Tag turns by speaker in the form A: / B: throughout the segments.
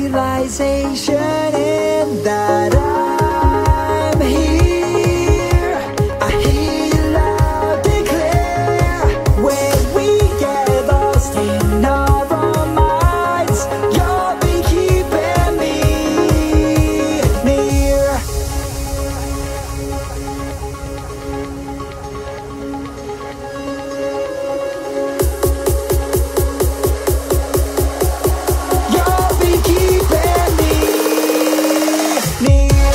A: realization in that I'm here. I hear you loud and clear. When we get lost in our own minds, you'll be keeping me near. You'll be keeping me near.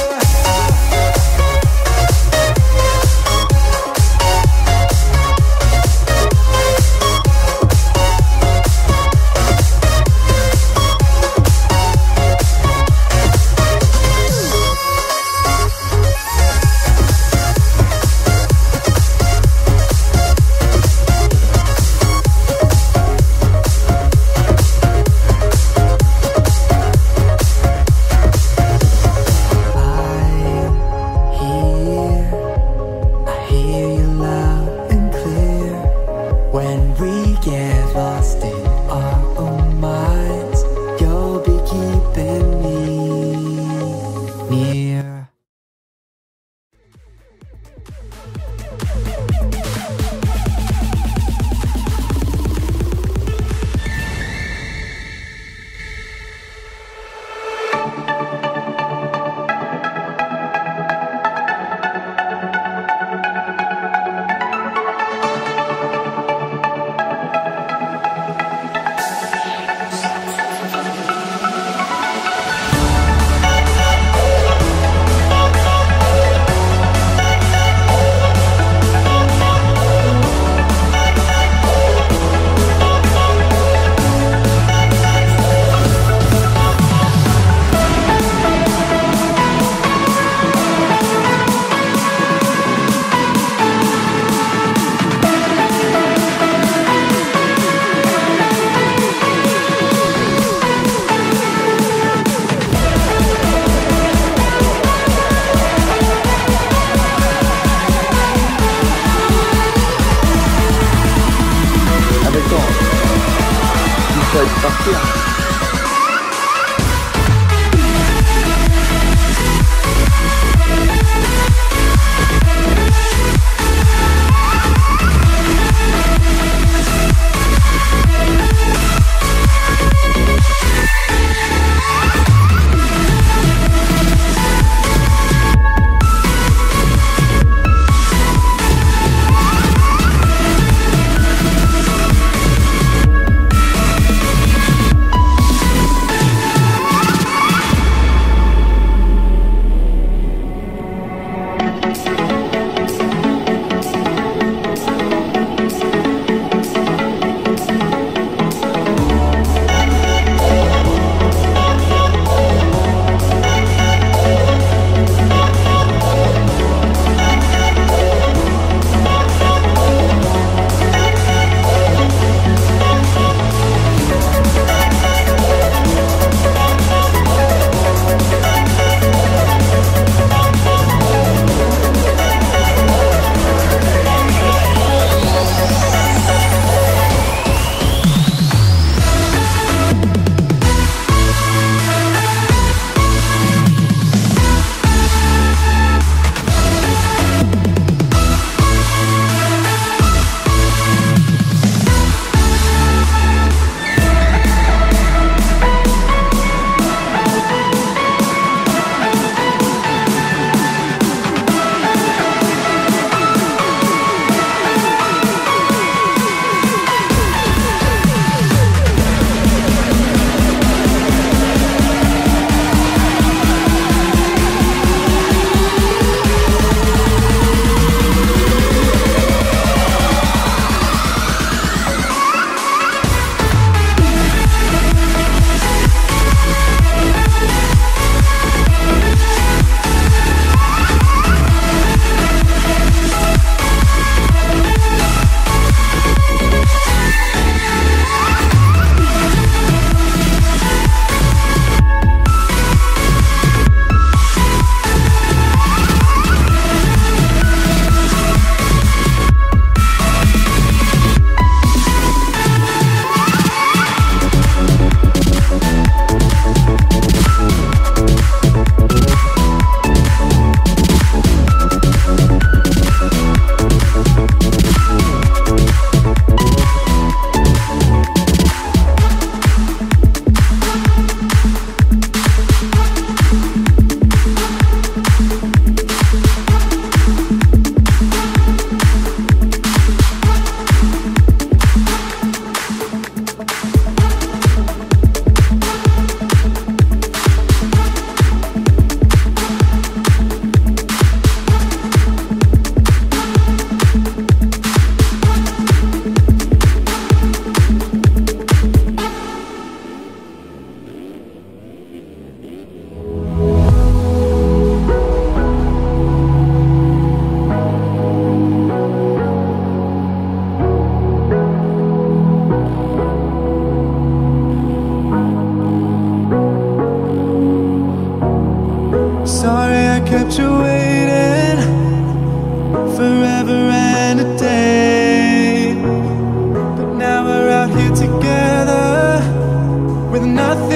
A: I hear you loud and clear. When we get lost in our own minds, you'll be keeping me near.
B: Avec toi, il faut être partir.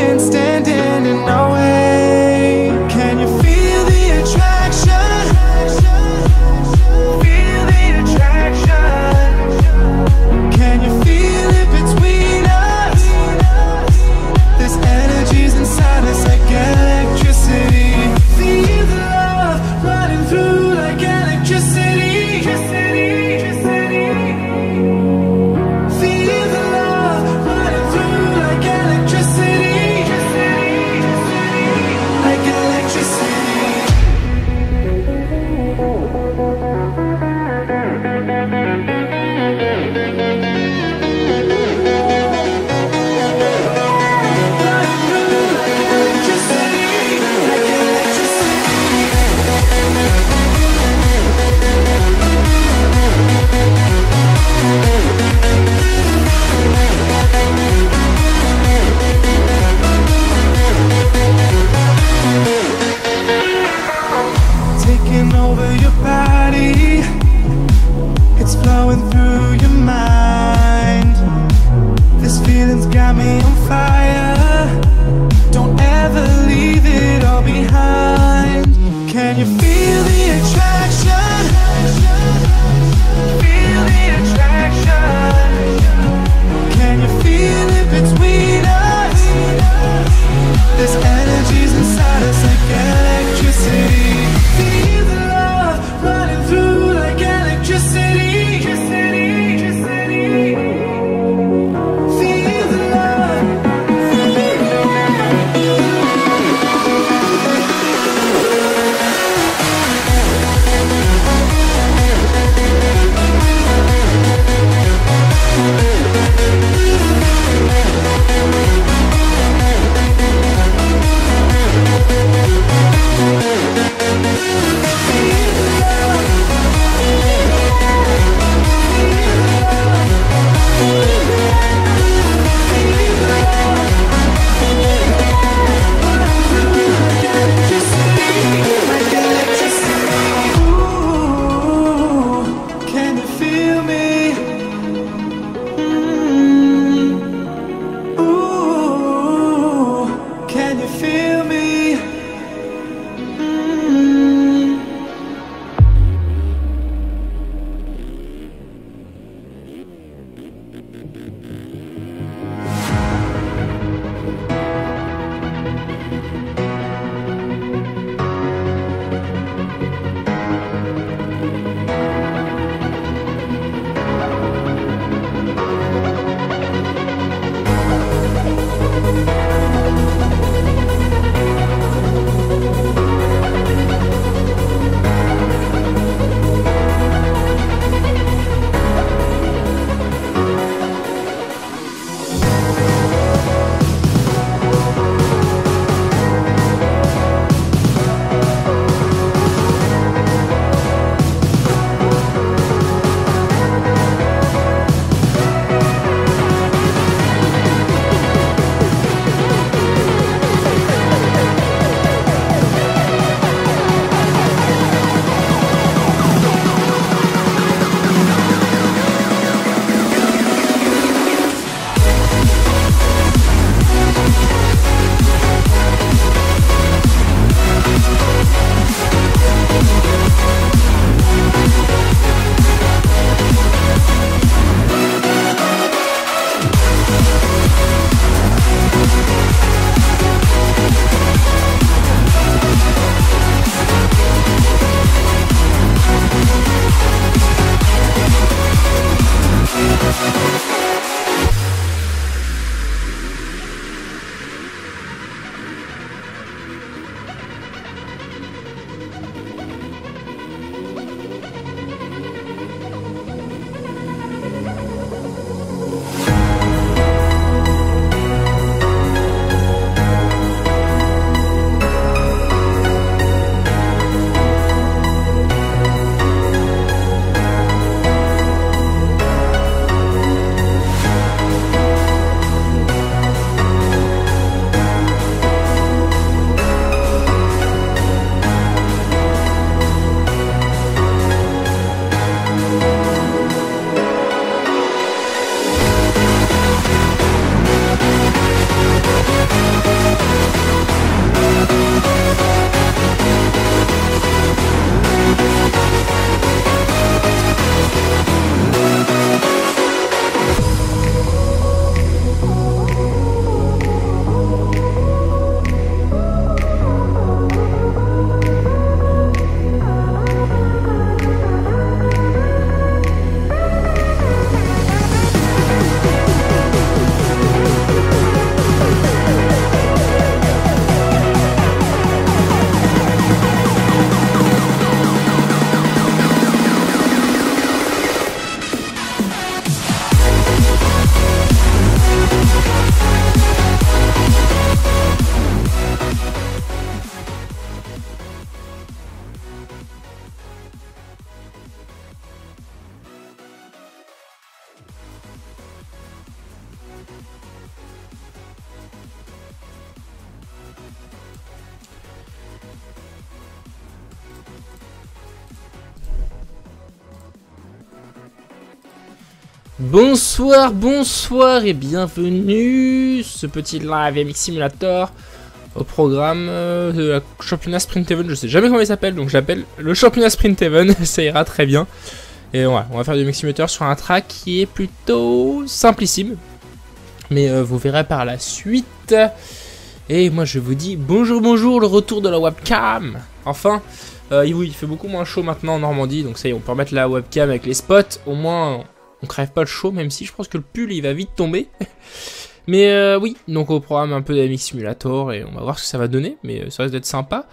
C: been standing in our way. Can you feel the attraction? Feel the attraction. Can you feel it between us? This energy's inside us like electricity. Feel the love running through like electricity. Feel the love running through like electricity. Like electricity. Running through like electricity. Like taking over your body, it's flowing through your mind. This feeling's got me on fire. Don't ever leave it all behind. Can you feel the attraction? Feel the attraction. Can you feel it between us? This energy's inside us like electricity. Feel the love running through like electricity. Feel the love.
D: Bonsoir, bonsoir et bienvenue sur ce petit live MX Simulator au programme de la championnat Sprint Heaven. Je sais jamais comment il s'appelle, donc j'appelle le championnat Sprint Heaven, ça ira très bien. Et ouais, on va faire du MX Simulator sur un track qui est plutôt simplissime, mais vous verrez par la suite. Et moi je vous dis bonjour, bonjour, le retour de la webcam. Enfin, oui, il fait beaucoup moins chaud maintenant en Normandie, donc ça y est, on peut remettre la webcam avec les spots, au moins... On crève pas de chaud, même si je pense que le pull il va vite tomber. Mais oui, donc au programme un peu de MX Simulator et on va voir ce que ça va donner, mais ça risque d'être sympa.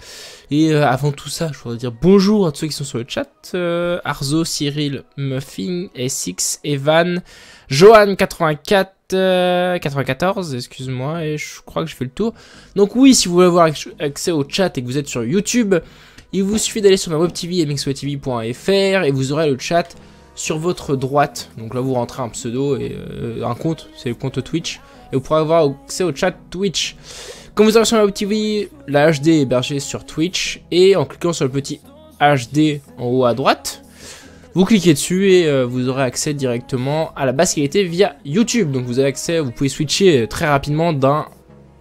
D: Et avant tout ça, je voudrais dire bonjour à tous ceux qui sont sur le chat. Arzo, Cyril, Muffin, SX, Evan, Johan84, 94, excuse-moi, et je crois que je fais le tour. Donc oui, si vous voulez avoir accès au chat et que vous êtes sur YouTube, il vous suffit d'aller sur ma web TV, mxwebtv.fr, et vous aurez le chat sur votre droite. Donc là vous rentrez un pseudo et un compte, c'est le compte Twitch, et vous pourrez avoir accès au chat Twitch. Quand vous arrivez sur la web TV, la HD est hébergée sur Twitch, et en cliquant sur le petit HD en haut à droite, vous cliquez dessus et vous aurez accès directement à la basse qualité via YouTube. Donc vous avez accès, vous pouvez switcher très rapidement d'un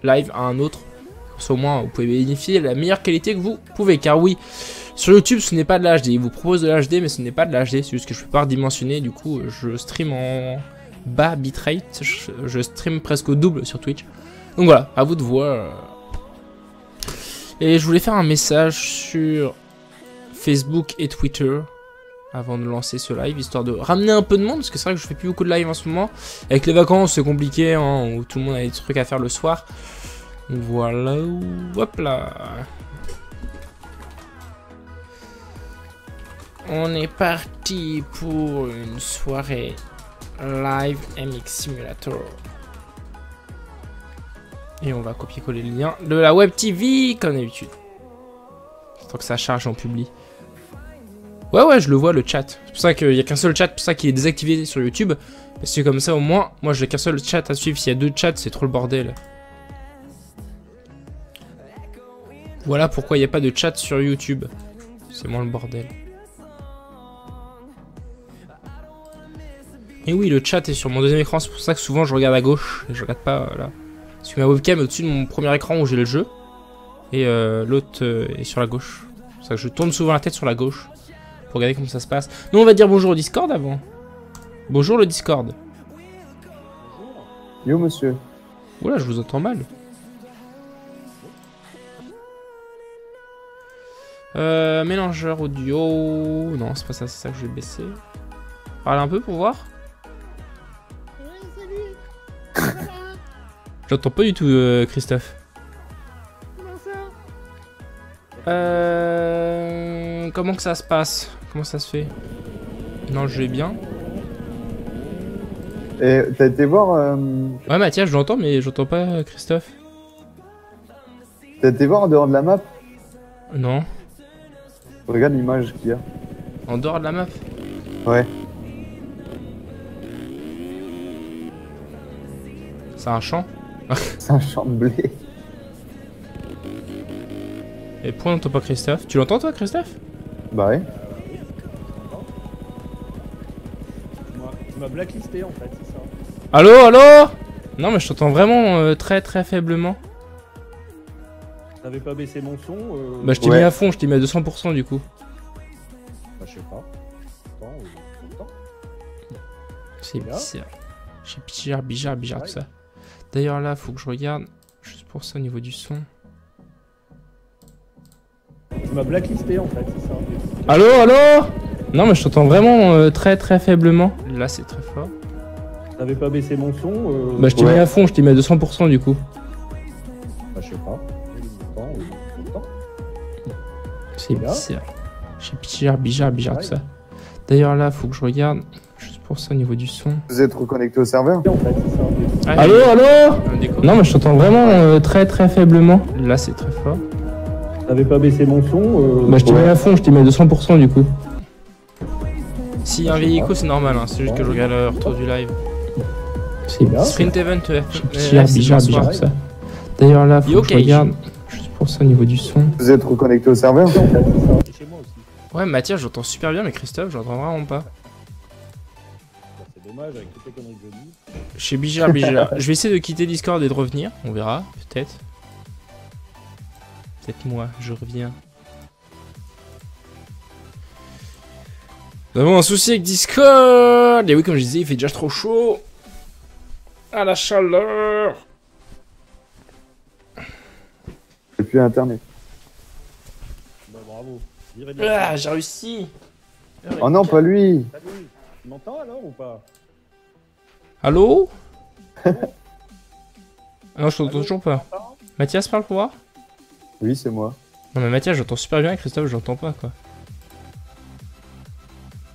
D: live à un autre. Au moins vous pouvez bénéficier de la meilleure qualité que vous pouvez, car oui, sur YouTube ce n'est pas de l'HD, il vous propose de l'HD mais ce n'est pas de l'HD, c'est juste que je peux pas redimensionner, du coup je stream en bas bitrate, je stream presque au double sur Twitch. Donc voilà, à vous de voir. Et je voulais faire un message sur Facebook et Twitter avant de lancer ce live, histoire de ramener un peu de monde, parce que c'est vrai que je fais plus beaucoup de live en ce moment. Avec les vacances c'est compliqué, hein, où tout le monde a des trucs à faire le soir. Voilà, hop là. On est parti pour une soirée live MX Simulator. Et on va copier-coller le lien de la web TV comme d'habitude. Tant que ça charge en public. Ouais, je le vois le chat. C'est pour ça qu'il n'y a qu'un seul chat, pour ça qu'il est désactivé sur YouTube. Parce que comme ça au moins, moi j'ai qu'un seul chat à suivre. S'il y a deux chats, c'est trop le bordel. Voilà pourquoi il n'y a pas de chat sur YouTube. C'est moins le bordel. Et oui, le chat est sur mon deuxième écran, c'est pour ça que souvent je regarde à gauche et je regarde pas là. Parce que ma webcam est au-dessus de mon premier écran où j'ai le jeu. Et l'autre est sur la gauche. C'est pour ça que je tourne souvent la tête sur la gauche. Pour regarder comment ça se passe. Nous on va dire bonjour au Discord avant. Bonjour le Discord.
B: Yo monsieur.
D: Oula, je vous entends mal. Mélangeur audio. Non, c'est pas ça, c'est ça que je vais baisser. Parle un peu pour voir. J'entends pas du tout Christophe. Comment que ça se passe? Comment ça se fait? Non, je vais bien.
B: Et t'as été voir
D: Ouais, Mathias, je l'entends, mais j'entends pas Christophe.
B: T'as été voir en dehors de la map?
D: Non.
B: Regarde l'image qu'il y a.
D: En dehors de la map?
B: Ouais.
D: C'est un champ?
B: C'est un champ de blé.
D: Et pourquoi on n'entend pas Christophe? Tu l'entends toi, Christophe?
B: Bah ouais.
E: Tu m'as blacklisté en fait, c'est ça.
D: Allô? Non, mais je t'entends vraiment très faiblement.
E: T'avais pas baissé mon son
D: Bah, je t'ai mis à fond, je t'ai mis à 200% du coup.
E: Bah, je sais pas. Attends.
D: C'est
E: là
D: bizarre. J'ai bizarre, tout ça. D'ailleurs, là, faut que je regarde. Juste pour ça, au niveau du son.
E: Tu m'as blacklisté en fait, c'est ça.
D: Allô? Non, mais je t'entends vraiment très faiblement. Là, c'est très fort.
E: T'avais pas baissé mon son
D: Bah, je t'ai mis à fond, je t'ai mis à 200% du coup.
E: Bah, je sais pas. Attends.
D: C'est
E: là
D: bizarre. J'ai bizarre, tout ça. D'ailleurs, là, faut que je regarde. Juste pour ça, au niveau du son.
B: Vous êtes reconnecté au serveur?
E: En fait, c'est ça.
D: Ah, allô? Non, mais je t'entends vraiment très faiblement. Là, c'est très fort.
E: T'avais pas baissé mon son
D: Bah, je t'ai mis à fond, je t'ai mis à 200% du coup. S'il y a un vieil écho, c'est normal, hein. C'est juste que je regarde le retour du live. C'est Sprint Event, bizarre, tout ça. D'ailleurs, là, faut que je regarde. Juste pour ça, au niveau du son.
B: Vous êtes reconnecté au serveur?
E: C'est chez moi aussi.
D: Ouais, Mathias, j'entends super bien, mais Christophe, j'entends vraiment pas.
E: Bah, c'est Dommage avec toutes les conneries que je dis.
D: Chez Bijard. Je vais essayer de quitter Discord et de revenir. On verra, peut-être. Peut-être moi, je reviens. Nous avons un souci avec Discord. Et oui, comme je disais, il fait déjà trop chaud. Ah, la chaleur.
B: J'ai plus internet.
E: Bah bravo.
D: Ah, j'ai réussi.
B: Oh non, pas lui.
E: Salut. Tu m'entends alors ou pas?
D: Allô? Ah non, je t'entends toujours pas. Mathias parle pour voir?
B: Oui, c'est moi.
D: Non mais Mathias, j'entends super bien, Christophe, j'entends pas quoi.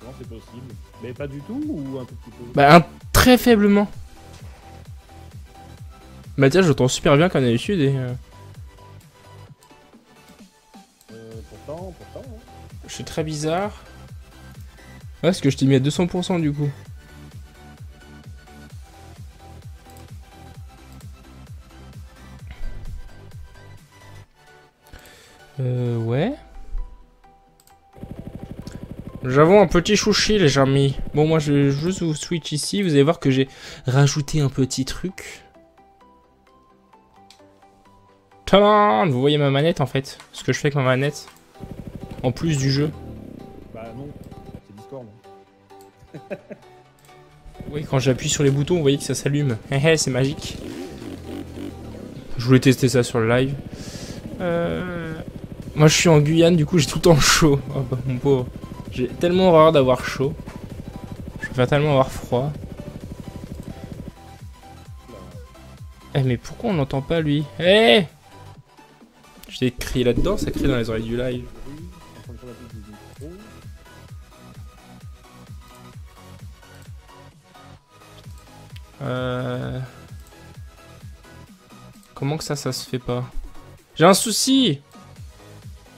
E: Non, c'est possible. Mais pas du tout ou un tout petit peu?
D: Bah, très faiblement. Mathias, j'entends super bien comme d'habitude et...
E: Pourtant. Hein.
D: Je suis très bizarre. Ouais, parce que je t'ai mis à 200% du coup. Ouais. J'avoue un petit chouchi les amis. Bon, moi je vais juste vous switch ici. Vous allez voir que j'ai rajouté un petit truc. Tadam! Vous voyez ma manette en fait. Ce que je fais avec ma manette. En plus du jeu.
E: Bah non, c'est Discord.
D: Oui, quand j'appuie sur les boutons, vous voyez que ça s'allume. C'est magique. Je voulais tester ça sur le live. Moi je suis en Guyane, du coup j'ai tout le temps chaud. Oh bah mon pauvre. J'ai tellement horreur d'avoir chaud. Je préfère tellement avoir froid. Eh mais pourquoi on n'entend pas lui? Eh, je t'ai crié là-dedans, ça crie dans les oreilles du live. Comment que ça se fait pas? J'ai un souci!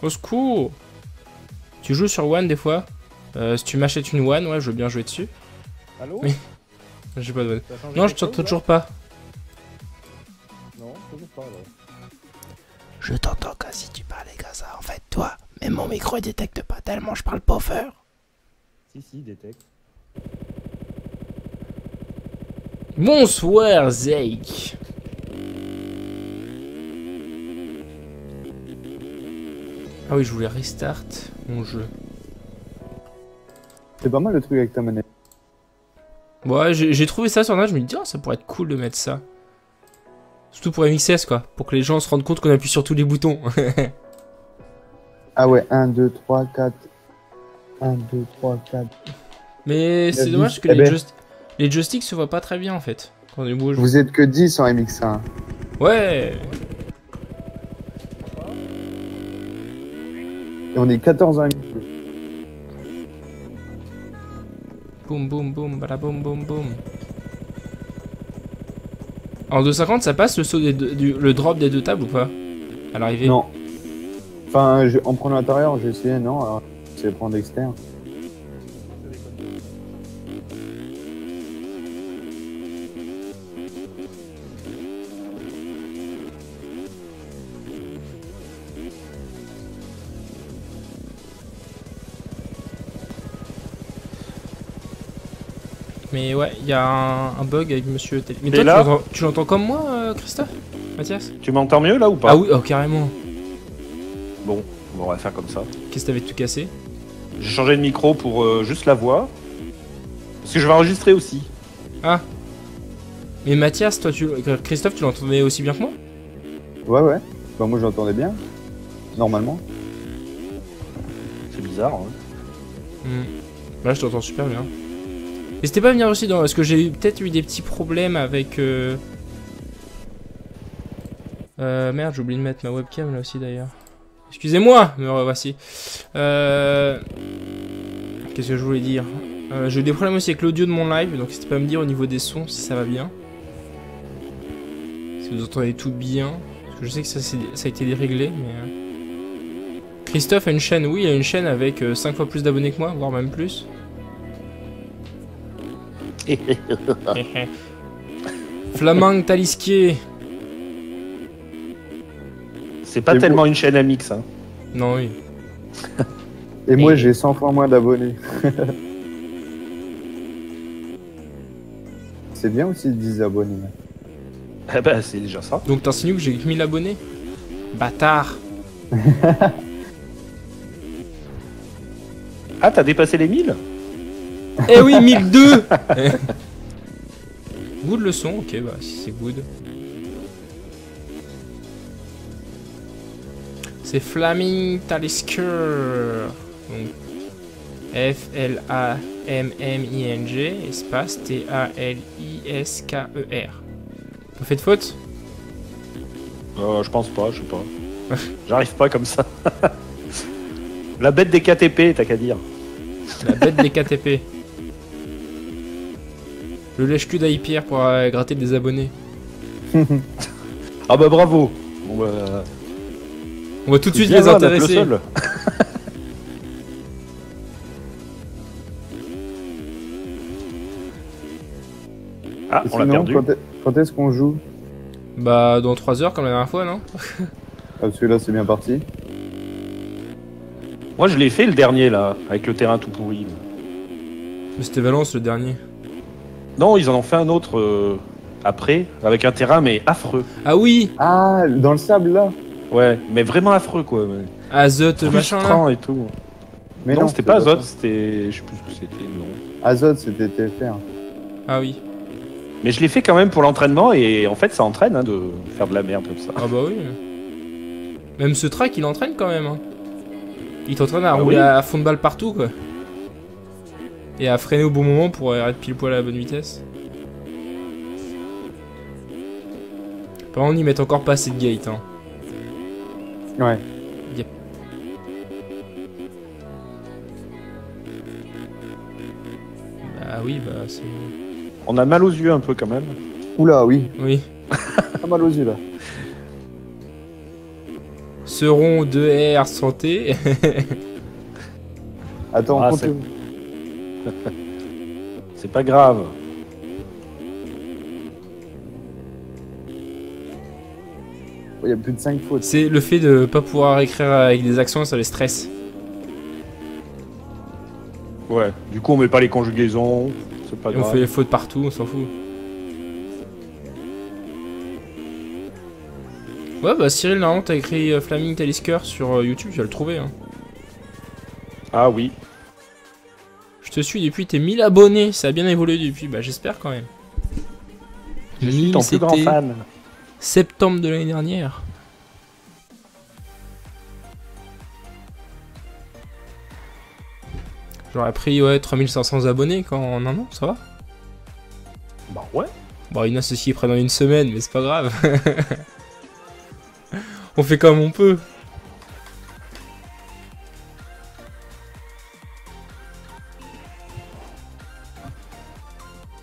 D: Au secours! Tu joues sur One des fois? Si tu m'achètes une One, ouais, je veux bien jouer dessus.
E: Allô?
D: Oui. J'ai pas de One.
E: Ça a changé
D: Non, je
E: quelque chose,
D: t'entends
E: là?
D: toujours pas.
E: Non, toujours pas alors.
D: Je t'entends comme si tu parlais comme ça, en fait, toi. Mais mon micro il détecte pas tellement, je parle pas fort.
E: Si, détecte.
D: Bonsoir, Zake. Ah oui, je voulais restart mon jeu.
B: C'est pas mal le truc avec ta manette.
D: Ouais, j'ai trouvé ça sur Internet, je me dis, oh, ça pourrait être cool de mettre ça. Surtout pour MXS, quoi. Pour que les gens se rendent compte qu'on appuie sur tous les boutons.
B: Ah ouais, 1, 2, 3, 4. 1, 2, 3, 4.
D: Mais c'est
B: La
D: dommage
B: vis-
D: que
B: eh ben.
D: les joysticks se voient pas très bien, en fait. Quand on bouge.
B: Vous êtes que 10 en MX1.
D: Ouais.
B: Et on est 14 en MX2.
D: Boum, boum, boum, bala boum, boum, boum. En 250, ça passe le saut le drop des deux tables ou pas? À l'arrivée?
B: Non. Enfin, en prenant l'intérieur, j'ai essayé, non. Alors, c'est prendre externe.
D: Mais ouais, il y a un bug avec monsieur Télé. Mais
F: T'es
D: toi,
F: là
D: tu l'entends comme moi, Christophe? Mathias?
F: Tu m'entends mieux là ou pas?
D: Ah oui, oh carrément.
F: Bon, on va faire comme ça.
D: Qu'est-ce que t'avais tout cassé?
F: J'ai changé de micro pour juste la voix. Parce que je vais enregistrer aussi.
D: Ah. Mais Mathias, toi, Christophe, tu l'entendais aussi bien que moi?
B: Ouais. Bah, moi, j'entendais bien. Normalement.
F: C'est bizarre. Hein.
D: Là, je t'entends super bien. N'hésitez pas à venir aussi dans... Parce que j'ai peut-être eu des petits problèmes avec... Merde, j'ai oublié de mettre ma webcam là aussi d'ailleurs. Excusez-moi, me revoici. Qu'est-ce que je voulais dire? J'ai eu des problèmes aussi avec l'audio de mon live, donc n'hésitez pas à me dire au niveau des sons si ça va bien. Si vous entendez tout bien. Parce que je sais que ça a été déréglé, mais... Christophe a une chaîne, oui, il a une chaîne avec 5 fois plus d'abonnés que moi, voire même plus. Flamand Talisquier.
F: C'est pas
B: Et
F: tellement une chaîne MX. Hein.
D: Non, oui.
B: Et moi, j'ai 100 fois moins d'abonnés. C'est bien aussi 10 abonnés.
F: Eh ben, c'est déjà ça.
D: Donc t'insinues que j'ai que 1000 abonnés? Bâtard.
F: Ah, t'as dépassé les 1000?
D: Eh oui, 1002. Good le son, ok, bah si c'est good. C'est Flaming Talisker. Donc F-L-A-M-M-I-N-G espace T-A-L-I-S-K-E-R. Pas fait de faute?
F: Je pense pas, je sais pas. J'arrive pas comme ça. La bête des KTP, t'as qu'à dire.
D: La bête des KTP. Le lèche-cul d'Aipierre pour gratter des abonnés.
F: Ah bah bravo. Bon, bah,
D: On va tout de suite
F: bien
D: les
F: là d'être le
D: intéresser.
F: seul. Ah,
B: Et
F: on l'a
B: sinon,
F: perdu.
B: quand est-ce qu'on joue?
D: Bah dans 3 heures comme la dernière fois, non?
B: Parce que là, c'est bien parti.
F: Moi, je l'ai fait le dernier là, avec le terrain tout pourri.
D: Mais c'était Valence le dernier.
F: Non, ils en ont fait un autre après, avec un terrain mais affreux.
D: Ah oui,
B: Ah, dans le sable, là.
F: Ouais, mais vraiment affreux quoi.
D: Azote machin là.
F: Frustrant et tout.
B: Mais
F: non, c'était pas Azote,
B: ça.
F: c'était. Je sais plus ce que c'était, non.
B: Azote, c'était TFR.
D: Ah oui.
F: Mais je l'ai fait quand même pour l'entraînement et en fait ça entraîne hein, de faire de la merde comme ça.
D: Ah bah oui. Même ce track il entraîne quand même. Hein. Il t'entraîne à
F: Ah
D: rouler
F: oui.
D: à fond de balle partout quoi. Et à freiner au bon moment pour être pile poil à la bonne vitesse. Par contre ils mettent encore pas assez de gate hein.
B: Ouais.
D: Yep. Bah oui bah c'est...
F: On a mal aux yeux un peu quand même.
B: Oula, oui.
D: Oui.
B: Pas mal aux yeux, là.
D: Seront 2R santé.
B: Attends,
F: Ah,
B: continue.
F: C'est pas grave.
B: Il y a plus de 5 fautes.
D: C'est le fait de pas pouvoir écrire avec des accents, ça les stresse.
F: Ouais. Du coup on met pas les conjugaisons. C'est pas
D: Et on
F: grave.
D: fait les fautes partout, on s'en fout. Ouais bah Cyril, normalement t'as écrit Flaming Talisker sur YouTube, tu vas le trouver hein.
F: Ah oui.
D: Je te suis depuis tes 1000 abonnés, ça a bien évolué depuis, bah j'espère quand même.
F: Je suis ton plus grand
D: c'était
F: fan.
D: septembre de l'année dernière. J'aurais pris ouais 3500 abonnés quand en un an, ça va?
F: Bah ouais.
D: Bon, une associée près dans une semaine, mais c'est pas grave. On fait comme on peut.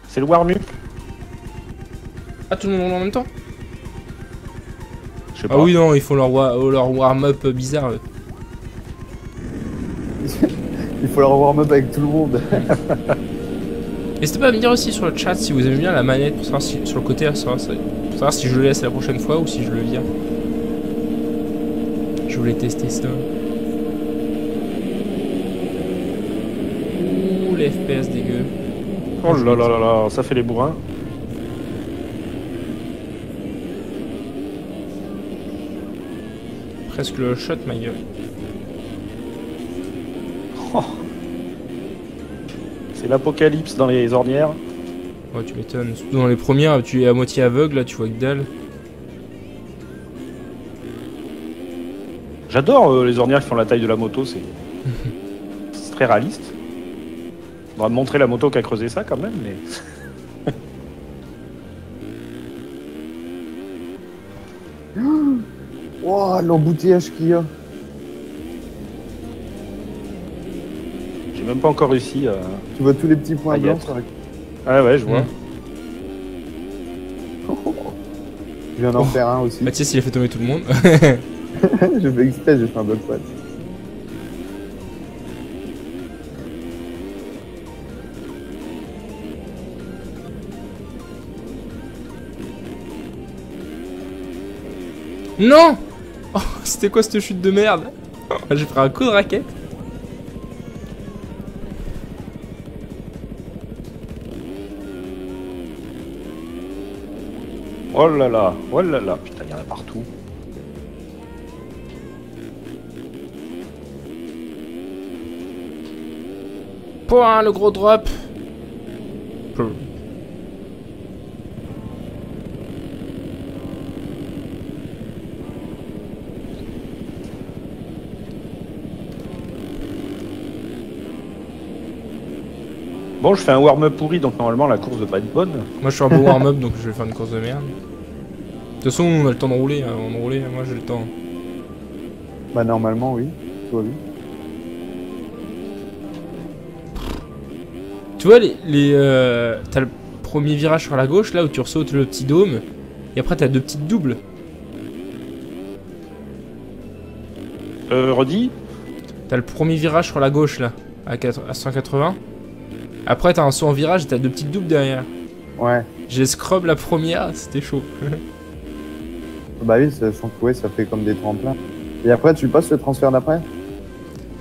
F: C'est le warm-up.
D: Ah, tout le monde en même temps?
F: Je sais pas.
D: Ah oui, non, ils font leur warm-up bizarre. eux.
B: Il faut leur warm-up avec tout le monde.
D: N'hésitez pas à me dire aussi sur le chat si vous aimez bien la manette pour savoir si, sur le côté, pour savoir si je le laisse la prochaine fois ou si je le vire. Je voulais tester ça. Ouh, les FPS dégueu.
F: Oh là là là là, ça fait les bourrins.
D: Presque le shot, ma gueule.
F: Oh. C'est l'apocalypse dans les ornières.
D: Ouais, tu m'étonnes. Surtout dans les premières, tu es à moitié aveugle, là, tu vois que dalle.
F: J'adore les ornières qui font la taille de la moto, c'est très réaliste. On va montrer la moto qui a creusé ça quand même, mais.
B: Wow, l'embouteillage qu'il y a.
F: J'ai même pas encore réussi à.
B: Tu vois tous les petits points
F: Ah, y
B: blancs.
F: être.
B: sur la-
F: Ah ouais, je vois.
B: Je viens d'en faire un aussi.
D: Bah, tu sais, s'il a fait tomber tout le monde.
B: J'ai fait exprès, j'ai fait un bug quad.
D: Non! Oh, c'était quoi cette chute de merde? J'ai pris un coup de raquette.
F: Oh là là, oh là là, putain, il y en a partout.
D: Point, le gros drop. Peu.
F: Bon, je fais un warm-up pourri, donc normalement la course doit pas être bonne.
D: Moi je suis un peu warm-up donc je vais faire une course de merde. De toute façon on a le temps de rouler, hein. On roule, moi j'ai le temps.
B: Bah normalement oui, toi oui.
D: Tu vois t'as le premier virage sur la gauche là où tu ressautes le petit dôme. Et après t'as deux petites doubles.
F: Redis.
D: T'as le premier virage sur la gauche là, à 180. Après t'as un saut en virage et t'as deux petites doubles derrière.
B: Ouais.
D: J'ai scrub la première, c'était chaud.
B: Bah oui, ça fait comme des tremplins. Et après tu passes le transfert d'après?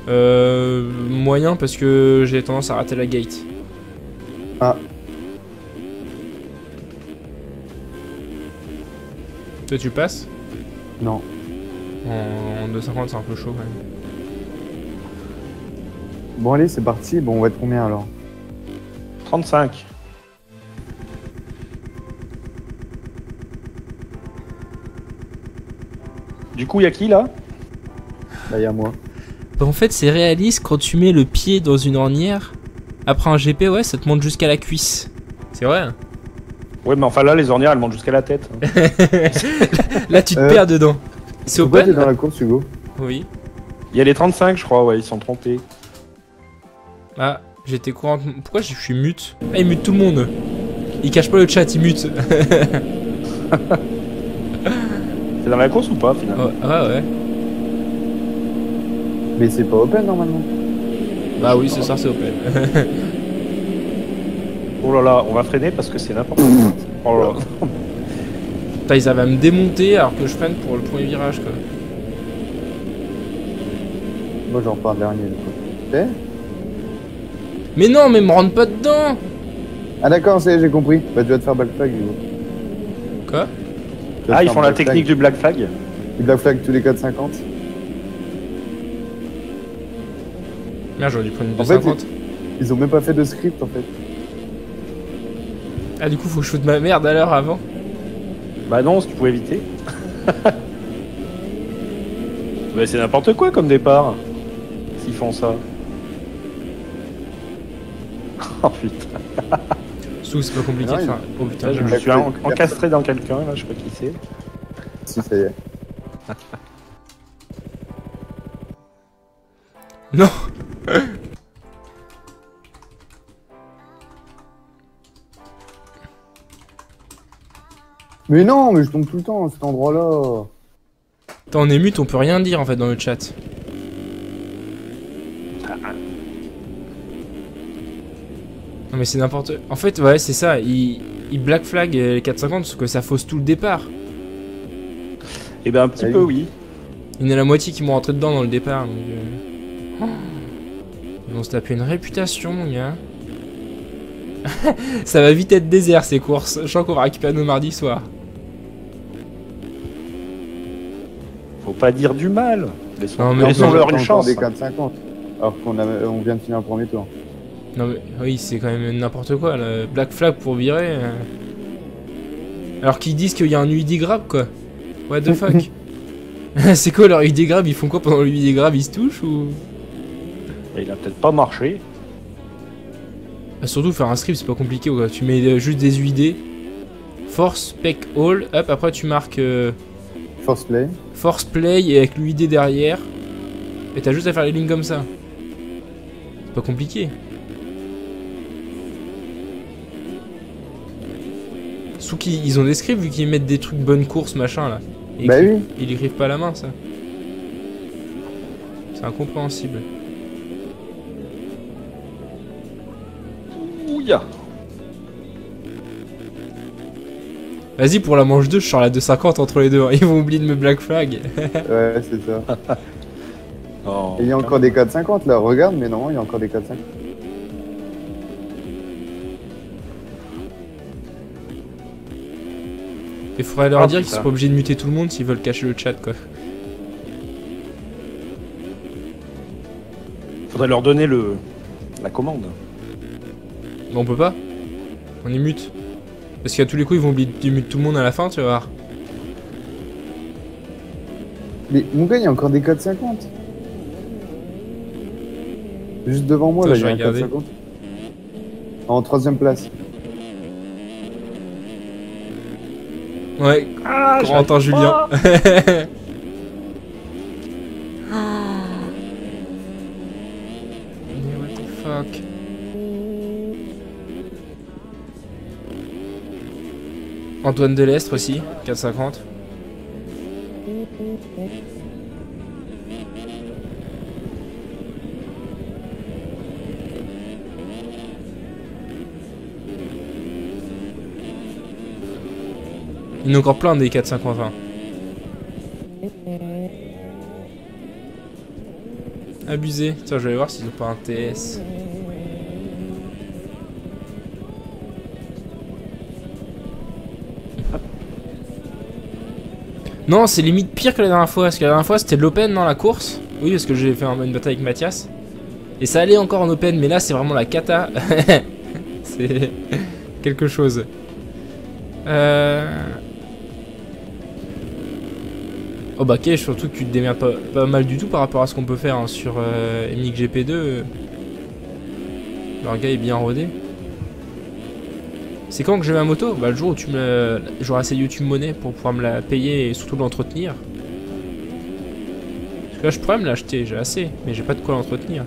D: Moyen parce que j'ai tendance à rater la gate.
B: Ah.
D: Toi tu passes?
B: Non.
D: En 2,50 c'est un peu chaud quand même.
B: Bon allez, c'est parti. Bon, on va être combien alors?
F: 35. Du coup, y'a qui là?
B: Bah y'a moi.
D: Bah en fait c'est réaliste quand tu mets le pied dans une ornière. Après un GP ouais ça te monte jusqu'à la cuisse. C'est vrai hein.
F: Ouais, mais enfin là, les ornières elles montent jusqu'à la tête.
D: Là tu te perds dedans. C'est
B: Pourquoi t'es
D: open
B: dans la course, Hugo?
D: Oui.
F: Il y a les 35, je crois, ouais, ils sont trompés.
D: Ah j'étais courant. Pourquoi je suis mute? Ah il mute tout le monde. Il cache pas le chat, il mute.
F: C'est dans la course ou pas finalement?
D: Ah ouais.
B: Mais c'est pas open normalement.
D: Bah oui ce soir c'est open.
F: Oh là là, on va freiner parce que c'est n'importe quoi. Oh là là.
D: Putain ils avaient à me démonter alors que je freine pour le premier virage quoi.
B: Moi j'en repars dernier du coup. Ok.
D: Mais non mais me rentre pas dedans.
B: Ah d'accord, ça y est, j'ai compris. Bah tu vas te faire black flag, Hugo.
D: Quoi?
B: Tu vas
F: Ah,
B: te
F: ils
B: faire
F: font la
B: black
F: technique
B: flag.
F: du black flag?
B: Du black flag tous les 4,50.
D: Merde j'aurais dû prendre une
B: En fait,
D: 2,50.
B: Ils ont même pas fait de script en fait.
D: Ah du coup faut que je foute ma merde à l'heure avant.
F: Bah non, si tu pouvais éviter. Bah c'est n'importe quoi comme départ. S'ils font ça. Oh putain.
D: Sous c'est pas compliqué
B: Non,
D: de
B: il-
D: faire. Oh putain
F: Là, je me
B: Black
F: suis
B: flag.
F: encastré dans quelqu'un, là, je sais pas qui c'est.
B: Si, ça y est.
D: Non.
B: Mais non, mais je tombe tout le temps à cet endroit-là.
D: Attends on est mute on peut rien dire en fait dans le chat. Non mais c'est n'importe... En fait ouais c'est ça, il black flag les 4,50 parce que ça fausse tout le départ.
F: Eh ben un petit
B: Ah
F: peu
B: oui.
F: oui.
D: Il y en a la moitié qui m'ont rentré dedans dans le départ. Donc, Ils vont se taper une réputation, mon gars. Ça va vite être désert ces courses. Je sens qu'on va récupérer nos mardis soirs.
F: Faut pas dire du mal.
D: Non, mais
F: Laissons-leur une
B: Encore
F: chance.
B: des 4,50. Alors on vient de finir le premier tour.
D: Non mais oui, c'est quand même n'importe quoi. Le black flag pour virer. Alors qu'ils disent qu'il y a un UID grab quoi. What the fuck. C'est quoi leur UID grab? Ils font quoi pendant le UID grab? Ils se touchent ou...
F: Et il a peut-être pas marché.
D: Bah, surtout faire un script c'est pas compliqué quoi. Tu mets juste des UID. Force, spec, all. Hop après tu marques
B: First play.
D: force play et avec l'UID derrière. Et t'as juste à faire les lignes comme ça. C'est pas compliqué. Sous qui ils ont des scripts vu qu'ils mettent des trucs bonne course machin là. Et
B: Bah oui.
D: ils écrivent pas à la main ça. C'est incompréhensible.
F: Ouya.
D: Vas-y pour la manche 2 je sors la 2,50 entre les deux. Hein. Ils vont oublier de me black flag.
B: Ouais, c'est ça.
F: Oh,
B: Et il y a encore des 4,50 là. Regarde, mais non, il y a encore des 4,50.
D: Il faudrait leur
F: Ah,
D: dire qu'ils
F: putain.
D: sont pas obligés de muter tout le monde s'ils veulent cacher le chat, quoi.
F: Faudrait leur donner la commande.
D: Mais on peut pas. On est mute. Parce qu'à tous les coups, ils vont oublier de mute tout le monde à la fin, tu vas voir.
B: Mais mon gars, il y a encore des 4,50. Juste devant moi,
D: Attends,
B: là, il
D: je
B: y a
D: vais
B: un
D: regarder.
B: 4,50. En 3ème place.
D: Ouais,
F: Ah,
D: Corentin Julien. Mais what the fuck. Antoine Delestre aussi, 4,50. Il y en a encore plein des 4,50. Hein. Abusé. Tiens, je vais voir s'ils ont pas un TS. Non, c'est limite pire que la dernière fois. Parce que la dernière fois, c'était de l'open dans la course. Oui, parce que j'ai fait une bataille avec Mathias. Et ça allait encore en open, mais là, c'est vraiment la cata. C'est quelque chose. Oh bah ok, surtout que tu te démerdes pas mal du tout par rapport à ce qu'on peut faire hein, sur MXGP2. Leur gars est bien rodé. C'est quand que j'ai ma moto? Bah le jour où j'aurai assez YouTube Money pour pouvoir me la payer et surtout l'entretenir. Parce que là je pourrais me l'acheter, j'ai assez, mais j'ai pas de quoi l'entretenir.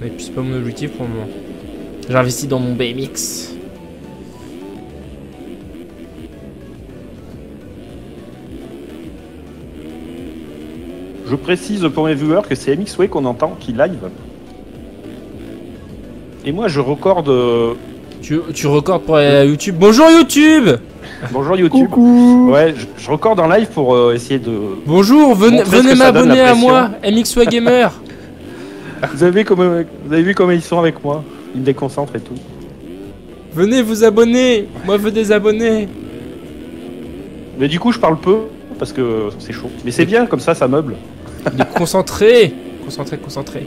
D: Et puis c'est pas mon objectif pour le moment. J'investis dans mon BMX.
F: Je précise pour mes viewers que c'est MXWay qu'on entend qui live. Et moi je recorde.
D: Tu recordes pour YouTube. Bonjour YouTube.
F: Bonjour YouTube.
B: Coucou.
F: Ouais, je recorde en live pour essayer de.
D: Bonjour, venez
F: Montrer ce que ça donne,
D: m'abonner
F: la
D: à moi, MXWay Gamer.
F: Vous avez vu comment ils sont avec moi? Ils me déconcentrent et tout.
D: Venez vous abonner. Moi veux des abonnés.
F: Mais du coup je parle peu parce que c'est chaud. Mais c'est bien comme ça meuble.
D: Concentré. Concentré.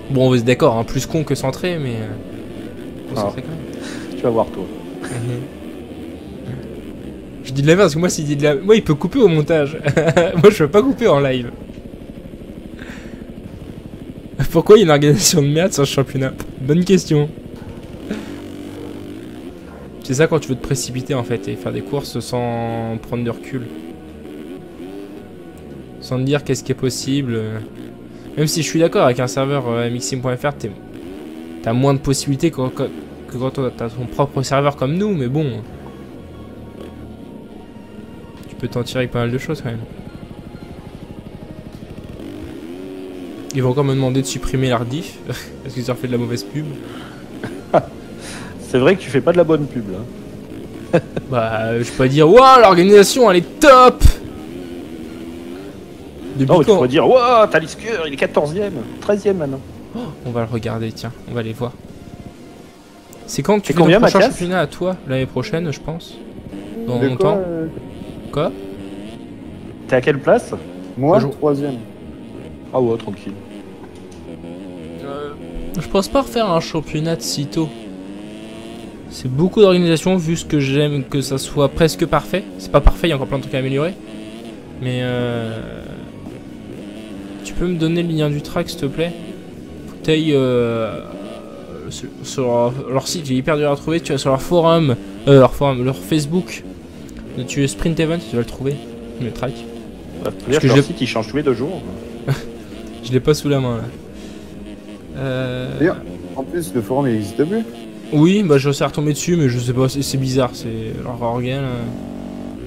D: Bon, vous êtes d'accord, hein, plus con que centré, mais concentré quand même.
F: Tu vas voir toi.
D: Je dis de la merde parce que moi, s'il dit de la... Moi, il peut couper au montage. Moi, je peux pas couper en live. Pourquoi il y a une organisation de merde sur ce championnat? Bonne question. C'est ça quand tu veux te précipiter en fait et faire des courses sans prendre de recul. Sans te dire qu'est-ce qui est possible. Même si je suis d'accord avec un serveur mxsim.fr, t'as moins de possibilités que quand t'as ton propre serveur comme nous, mais bon. Tu peux t'en tirer avec pas mal de choses quand même. Ils vont encore me demander de supprimer l'ardif parce qu'ils ont fait de la mauvaise pub.
F: C'est vrai que tu fais pas de la bonne pub là.
D: Bah, je peux pas dire, waouh, l'organisation elle est top! Depuis
F: Non, mais tu
D: quand
F: pourrais dire, waouh, Talisker, il est 14ème, 13ème maintenant.
D: On va le regarder, tiens, on va aller voir. C'est quand que tu
F: C'est
D: fais ton
F: combien,
D: prochain
F: Mathias
D: championnat à toi? L'année prochaine, je pense. Dans
B: De
D: longtemps.
B: quoi
D: Quoi?
F: T'es à quelle place?
B: Moi,
D: Bonjour.
B: 3ème.
F: Ah ouais, tranquille.
D: Je pense pas refaire un championnat de sitôt. C'est beaucoup d'organisation vu ce que j'aime que ça soit presque parfait. C'est pas parfait, il y a encore plein de trucs à améliorer. Mais tu peux me donner le lien du track s'il te plaît? Faut que t'ailles sur leur site, il est hyper dur à trouver. Tu vas sur leur forum, leur Facebook. Tu es Sprint Event, tu vas le trouver. Le track.
F: Parce
D: que
F: que
D: je-
F: leur site il change tous les 2 jours.
D: Je l'ai pas sous la main là.
B: D'ailleurs, en plus, le forum il n'existe plus.
D: Oui, bah je suis retombé dessus, mais je sais pas, c'est bizarre, c'est leur organe.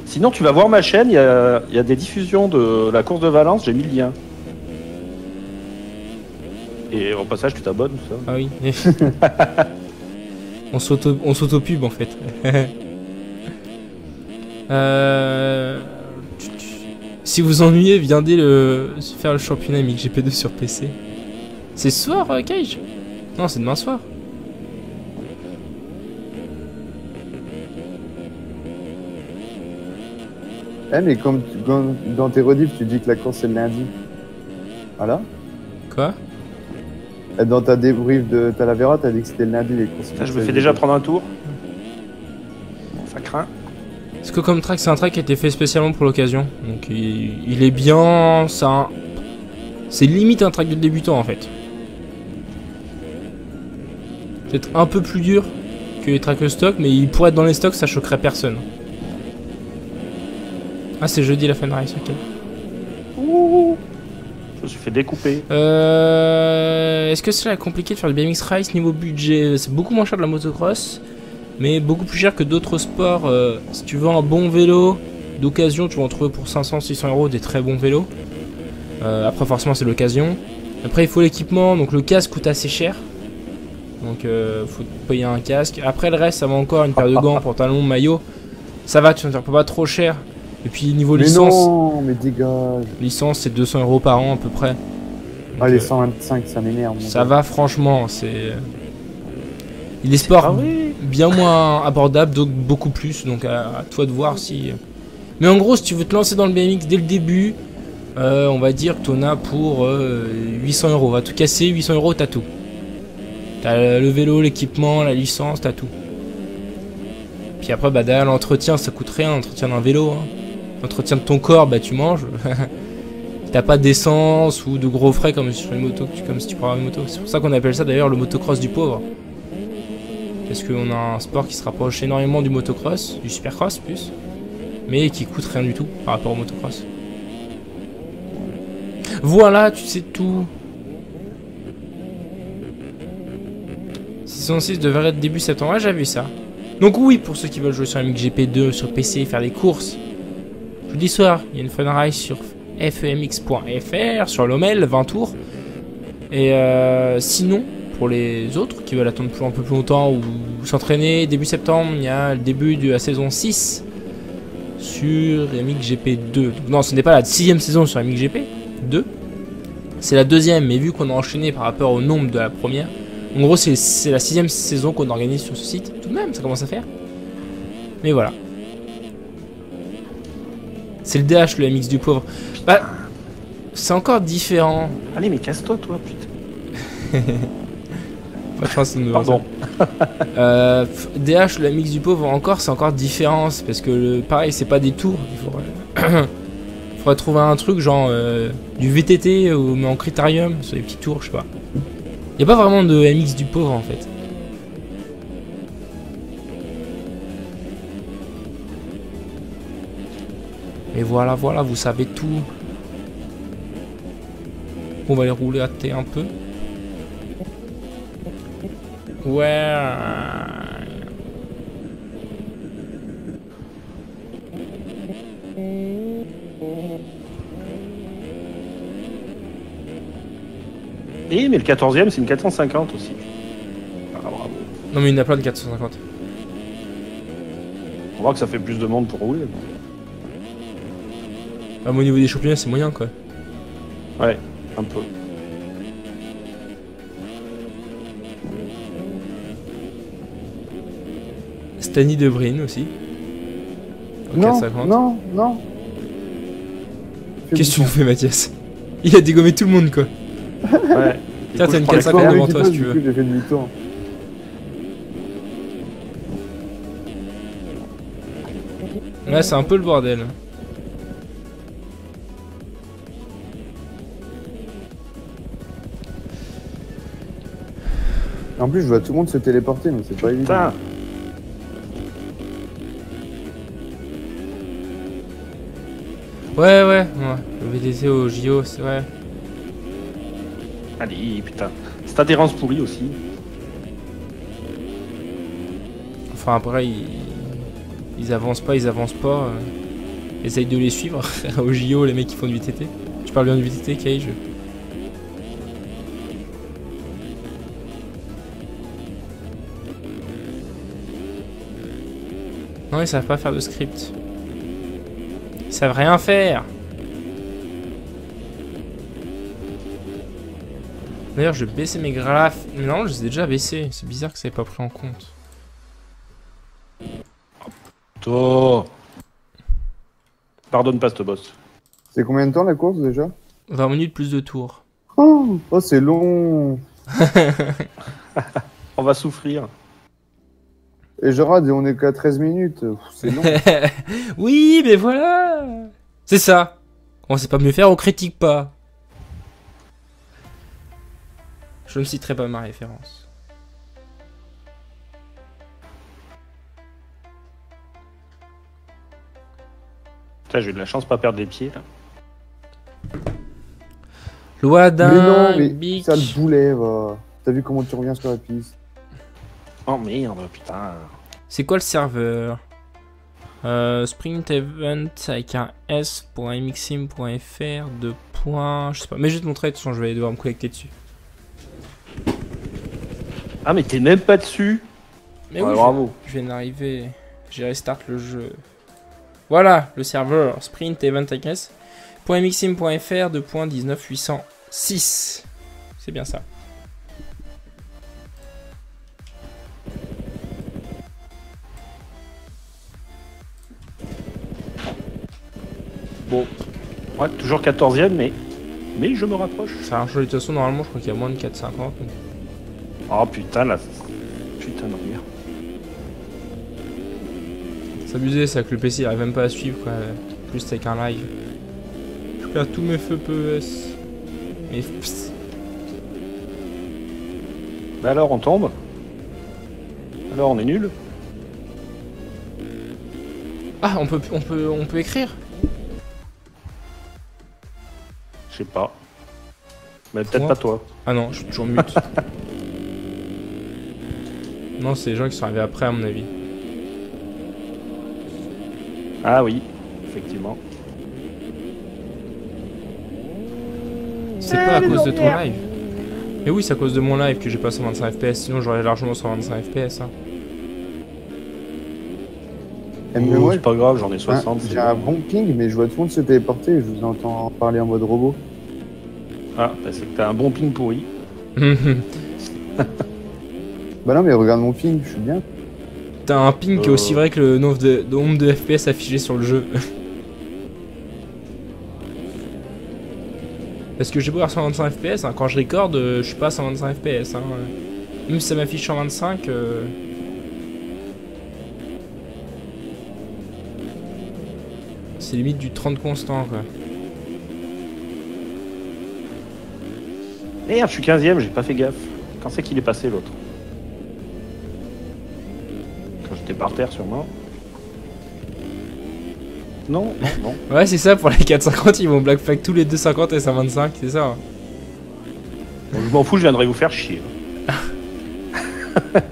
F: Sinon, tu vas voir ma chaîne, il y a des diffusions de la course de Valence, j'ai mis le lien. Et au passage, tu t'abonnes, tout ça.
D: Ah oui. on s'auto-pub en fait. Si vous ennuyez, viendez faire le championnat MXGP2 sur PC. C'est ce soir, Cage? Non, c'est demain soir.
B: Eh, mais comme dans tes rediffs, tu dis que la course c'est le lundi. Voilà.
D: Quoi?
B: Et dans ta débrief de Talavera, t'as dit que c'était le lundi les courses.
F: Ça, je me fais déjà prendre un tour. Ça craint.
D: Parce que comme track, c'est un track qui a été fait spécialement pour l'occasion. Donc il est bien. C'est limite un track de débutant en fait. Peut-être un peu plus dur que les tracks stock, mais il pourrait être dans les stocks, ça choquerait personne. Ah, c'est jeudi la fin de race, ok.
F: Ouh. Je me suis fait découper.
D: Est-ce que cela est compliqué de faire du BMX Race niveau budget? C'est beaucoup moins cher de la motocross, mais beaucoup plus cher que d'autres sports. Si tu veux un bon vélo d'occasion, tu vas en trouver pour 500-600 € des très bons vélos. Après, forcément, c'est l'occasion. Après, il faut l'équipement, donc le casque coûte assez cher. Donc, faut payer un casque. Après, le reste, ça va encore, une paire de gants, pantalon, maillot. Ça va, tu ne payes pas trop cher. Et puis, niveau
B: Mais
D: licence,
B: non, mais dégage.
D: licence c'est 200 € par an à peu près. Donc,
B: Ah, les 125, ça m'énerve. mon
D: ça
B: gars.
D: va, franchement, c'est. Il est sport
F: Ah oui.
D: bien moins abordable, donc beaucoup plus. Donc, à toi de voir si. Mais en gros, si tu veux te lancer dans le BMX dès le début, on va dire que tu en as pour 800 €. Va tout casser, 800 €, t'as tout. T'as le vélo, l'équipement, la licence, t'as tout. Puis après, bah, derrière l'entretien, ça coûte rien, l'entretien d'un vélo. Hein. L'entretien de ton corps, bah tu manges. T'as pas d'essence ou de gros frais comme sur une moto, comme si tu prends une moto. C'est pour ça qu'on appelle ça d'ailleurs le motocross du pauvre. Parce qu'on a un sport qui se rapproche énormément du motocross, du supercross plus, mais qui coûte rien du tout par rapport au motocross. Voilà, tu sais tout. 606 devrait être début septembre, ah, j'ai vu ça. Donc oui, pour ceux qui veulent jouer sur MXGP2, sur PC, faire des courses, jeudi soir, il y a une fun race sur femx.fr, sur l'Omel, 20 tours. Et sinon, pour les autres qui veulent attendre un peu plus longtemps ou s'entraîner, début septembre, il y a le début de la saison 6 sur MXGP2. Non, ce n'est pas la 6ème saison sur MXGP2. C'est la 2ème, mais vu qu'on a enchaîné par rapport au nombre de la première, en gros, c'est la 6ème saison qu'on organise sur ce site. Tout de même, ça commence à faire. Mais voilà. C'est le DH, le MX du pauvre. Bah, c'est encore différent.
F: Allez, mais casse-toi, toi, putain.
D: Pas de chance de nous voir
F: Pardon.
D: ça. DH, le MX du pauvre, encore, c'est encore différent. C'est parce que, pareil, c'est pas des tours. Il faudrait trouver un truc genre du VTT, mais en critérium, sur des petits tours, je sais pas. Il n'y a pas vraiment de MX du pauvre en fait. Et voilà, voilà, vous savez tout. On va les rouler à thé un peu. Ouais.
F: Et mais le 14ème, c'est une 450 aussi. Ah, bravo.
D: Non mais il y en a plein de 450.
F: On voit que ça fait plus de monde pour rouler.
D: Ah, mais au niveau des championnats, c'est moyen quoi.
F: Ouais, un peu.
D: Stani de Brine aussi. En
B: Non,
D: 450.
B: non, non.
D: Qu'est-ce que tu nous fais, Mathias? Il a dégommé tout le monde quoi.
F: Ouais.
D: Tiens, t'as une
F: je prends
D: 450
F: l'expérience.
D: devant toi si tu veux.
B: J'ai fait demi-tour.
D: Ouais, c'est un peu le bordel.
B: En plus, je vois tout le monde se téléporter, mais c'est pas évident.
F: Putain.
D: Ouais, ouais, le VTT au JO, c'est vrai.
F: Allez, putain. C'est adhérence pourrie aussi.
D: Enfin, après, ils avancent pas, Essaye de les suivre au JO, les mecs qui font du VTT. Tu parles bien du VTT, Cage? Non, ils savent pas faire de script. Ils savent rien faire. D'ailleurs, je vais baisser mes graphes. Non, je les ai déjà baissés. C'est bizarre que ça n'ait pas pris en compte.
F: Toi. pardonne pas ce boss.
B: C'est combien de temps la course déjà?
D: 20 minutes plus de tours.
B: Oh, c'est long.
F: On va souffrir.
B: Et Gérard, on est qu'à 13 minutes. Pff, c'est long.
D: Oui, mais voilà. C'est ça. On sait pas mieux faire, on critique pas. Je ne citerai pas ma référence.
F: Putain, j'ai eu de la chance de pas perdre les pieds là.
D: Loi
B: Mais non,
D: d'un
B: mais
D: bic.
B: ça le boulet, va. T'as vu comment tu reviens sur la piste?
F: Oh merde, putain.
D: C'est quoi le serveur? Sprint Event avec un s.mxim.fr de points. Je sais pas, mais je vais te montrer, de toute façon, je vais devoir me connecter dessus.
F: Ah, mais t'es même pas dessus.
D: Mais
F: Ouais,
D: oui,
F: bravo.
D: je viens d'arriver. J'ai restart le jeu. Voilà, le serveur Sprint Event avec s.mxim.fr de points 19806. C'est bien ça.
F: Bon. Ouais, toujours 14ème, mais je me rapproche.
D: Ça a changé de toute façon, normalement, je crois qu'il y a moins de 4,50. donc.
F: Oh putain, là. Putain de merde.
D: C'est abusé, c'est que le PC il arrive même pas à suivre, quoi. Plus c'est avec un live. Je perds tous mes feux PES. Mais pss.
F: Bah alors, on tombe. Alors, on est nul.
D: Ah, on peut écrire.
F: Je sais pas. Mais peut-être
D: Moi
F: pas toi.
D: Ah non, je suis toujours mute. Non, c'est les gens qui sont arrivés après, à mon avis.
F: Ah oui, effectivement.
D: C'est pas à cause de ton live. Mais oui, c'est à cause de mon live que j'ai pas 125 FPS, sinon j'aurais largement 125 FPS. Hein.
B: Eh, mais
F: Oh,
B: ouais,
F: c'est pas grave, j'en ai
B: hein,
F: 60. c'est
B: j'ai un
F: bon.
B: bon ping, mais je vois tout le monde se téléporter et je vous entends parler en mode robot.
F: Ah, bah, c'est que t'as un bon ping pourri.
B: Bah non, mais regarde mon ping, je suis bien.
D: T'as un ping qui est aussi vrai que le nombre de FPS affiché sur le jeu. Parce que j'ai beau avoir 125 FPS, hein, quand je record, je suis pas à 125 FPS. Hein. Même si ça m'affiche 125, c'est limite du 30 constant, quoi.
F: Merde, je suis 15ème, j'ai pas fait gaffe. Quand c'est qu'il est passé l'autre? Quand j'étais par terre, sûrement. Non, non, non.
D: Ouais, c'est ça, pour les 450, ils vont black flag tous les 250 et 125, c'est ça. Hein.
F: Bon, je m'en fous, je viendrai vous faire chier.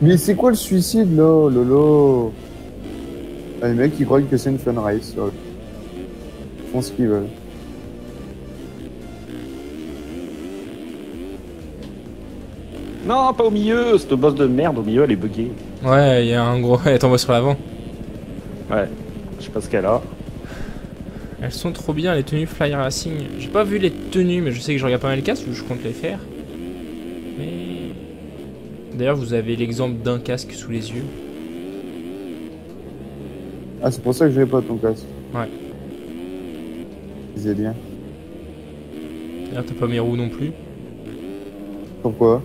B: Mais c'est quoi le suicide là, Lolo? Ah, les mecs qui croient que c'est une fun race. Ouais. Ils font ce qu'ils veulent.
F: Non, pas au milieu, cette boss de merde au milieu, elle est buggée.
D: Ouais, il y a un gros... Elle t'envoie sur l'avant.
F: Ouais, je sais pas ce qu'elle a.
D: Elles sont trop bien, les tenues Fly Racing. J'ai pas vu les tenues, mais je sais que je regarde pas mal les casques, je compte les faire. Mais... D'ailleurs, vous avez l'exemple d'un casque sous les yeux.
B: Ah, c'est pour ça que je n'ai pas ton casque.
D: Ouais.
B: C'est bien.
D: D'ailleurs, t'as pas mes roues non plus.
B: Pourquoi?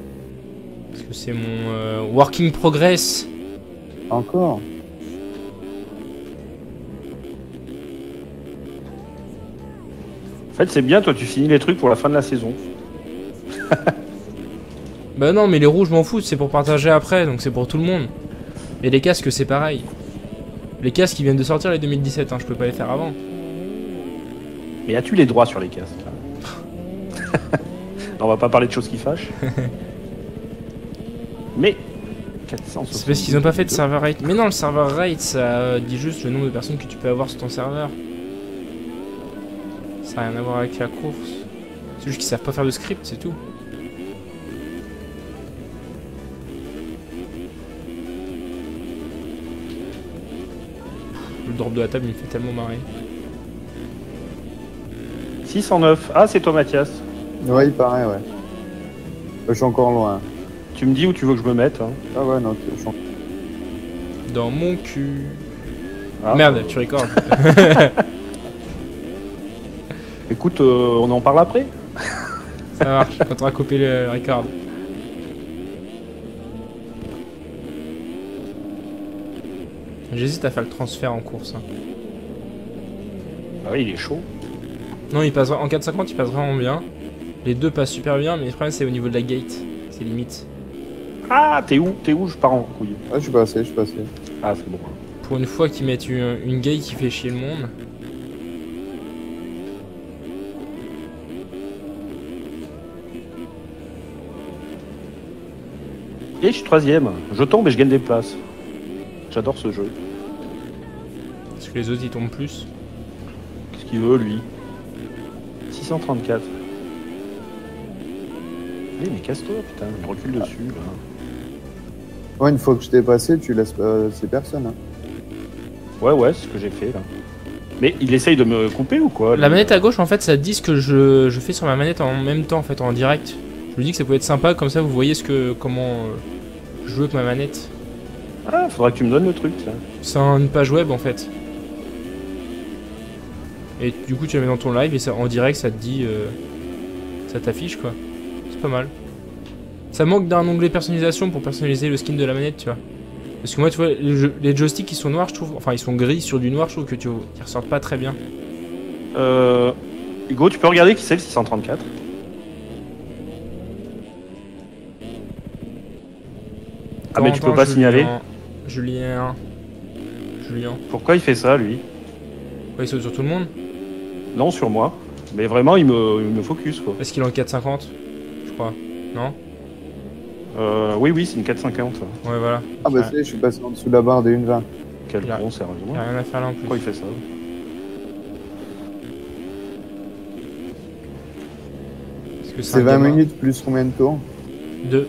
D: Parce que c'est mon working progress.
B: Encore?
F: En fait, c'est bien, toi, tu finis les trucs pour la fin de la saison.
D: Bah non, mais les roues, je m'en fous, c'est pour partager après, donc c'est pour tout le monde. Et les casques, c'est pareil. Les casques, ils viennent de sortir les 2017, hein, je peux pas les faire avant.
F: Mais as-tu les droits sur les casques? Non, on va pas parler de choses qui fâchent. Mais 460.
D: C'est parce qu'ils ont pas fait de server rate. Mais non, le server rate, ça dit juste le nombre de personnes que tu peux avoir sur ton serveur. Ça n'a rien à voir avec la course. C'est juste qu'ils savent pas faire de script, c'est tout. Le drop de la table, il me fait tellement marrer.
F: 609. Ah, c'est toi, Mathias.
B: Ouais, il paraît, ouais. Je suis encore loin.
F: Tu me dis où tu veux que je me mette. Hein.
B: Ah ouais, non, je suis
D: Dans mon cul.
F: Ah.
D: Merde, tu recordes.
F: Écoute, on en parle après.
D: Ça marche, quand on aura coupé le record. J'hésite à faire le transfert en course. Hein.
F: Ah oui, il est chaud.
D: Non, il passe en 450, il passe vraiment bien. Les deux passent super bien, mais le problème c'est au niveau de la gate. C'est limite.
F: Ah, t'es où? Je pars en couille.
B: Ouais, je suis passé.
F: Ah, c'est bon.
D: Pour une fois qu'ils mettent une gate qui fait chier le monde.
F: Et je suis 3ème. Je tombe et je gagne des places. J'adore ce jeu.
D: Parce que les autres ils tombent plus.
F: Qu'est-ce qu'il veut, lui? 634. Mais casse-toi, putain, il recule dessus, là.
B: Ouais, une fois que je t'ai passé, tu laisses passer personne. Hein.
F: Ouais, c'est ce que j'ai fait, là. Mais il essaye de me couper ou quoi?
D: La manette à gauche, en fait, ça dit ce que je fais sur ma manette en même temps, en fait, en direct. Je me dis que ça pouvait être sympa, comme ça vous voyez comment je joue avec ma manette.
F: Ah, faudra que tu me donnes le truc, là.
D: C'est une page web, en fait. Et du coup, tu la mets dans ton live et ça, en direct, ça te dit... ça t'affiche, quoi. C'est pas mal. Ça manque d'un onglet personnalisation pour personnaliser le skin de la manette, tu vois. Parce que moi, tu vois, les joysticks qui sont noirs, je trouve... Enfin, ils sont gris sur du noir, je trouve que ils ressortent pas très bien.
F: Hugo, tu peux regarder qui c'est le 634? Ah, mais tu peux pas signaler.
D: Julien.
F: Pourquoi il fait ça, lui?
D: Ouais, il saute sur tout le monde.
F: Non, sur moi. Mais vraiment, il me focus, quoi.
D: Est-ce qu'il est en 450? Je crois. Non?
F: Oui, c'est une 450. Ça.
D: Ouais, voilà.
B: Ah bah c'est, je suis passé en dessous de la barre des 1,20.
F: Quel
D: Il a-
F: con, sérieusement.
D: Il a rien à faire là en plus.
F: Pourquoi il fait ça?
D: Parce que
B: C'est 20 minutes plus combien de tours?
D: 2.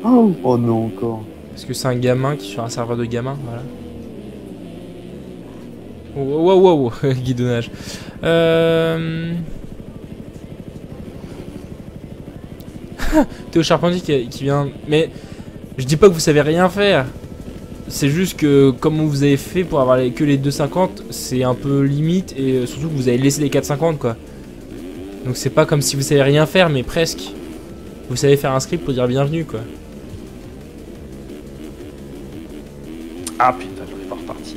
B: Oh non, encore.
D: Parce que c'est un gamin qui est sur un serveur de gamins, voilà. Wow, guidonnage. Théo Charpentier qui vient... Mais je dis pas que vous savez rien faire. C'est juste que comme vous avez fait pour avoir que les 2,50, c'est un peu limite et surtout que vous avez laissé les 4,50 quoi. Donc c'est pas comme si vous savez rien faire mais presque. Vous savez faire un script pour dire bienvenue quoi.
F: Ah putain, j'en ai pas reparti.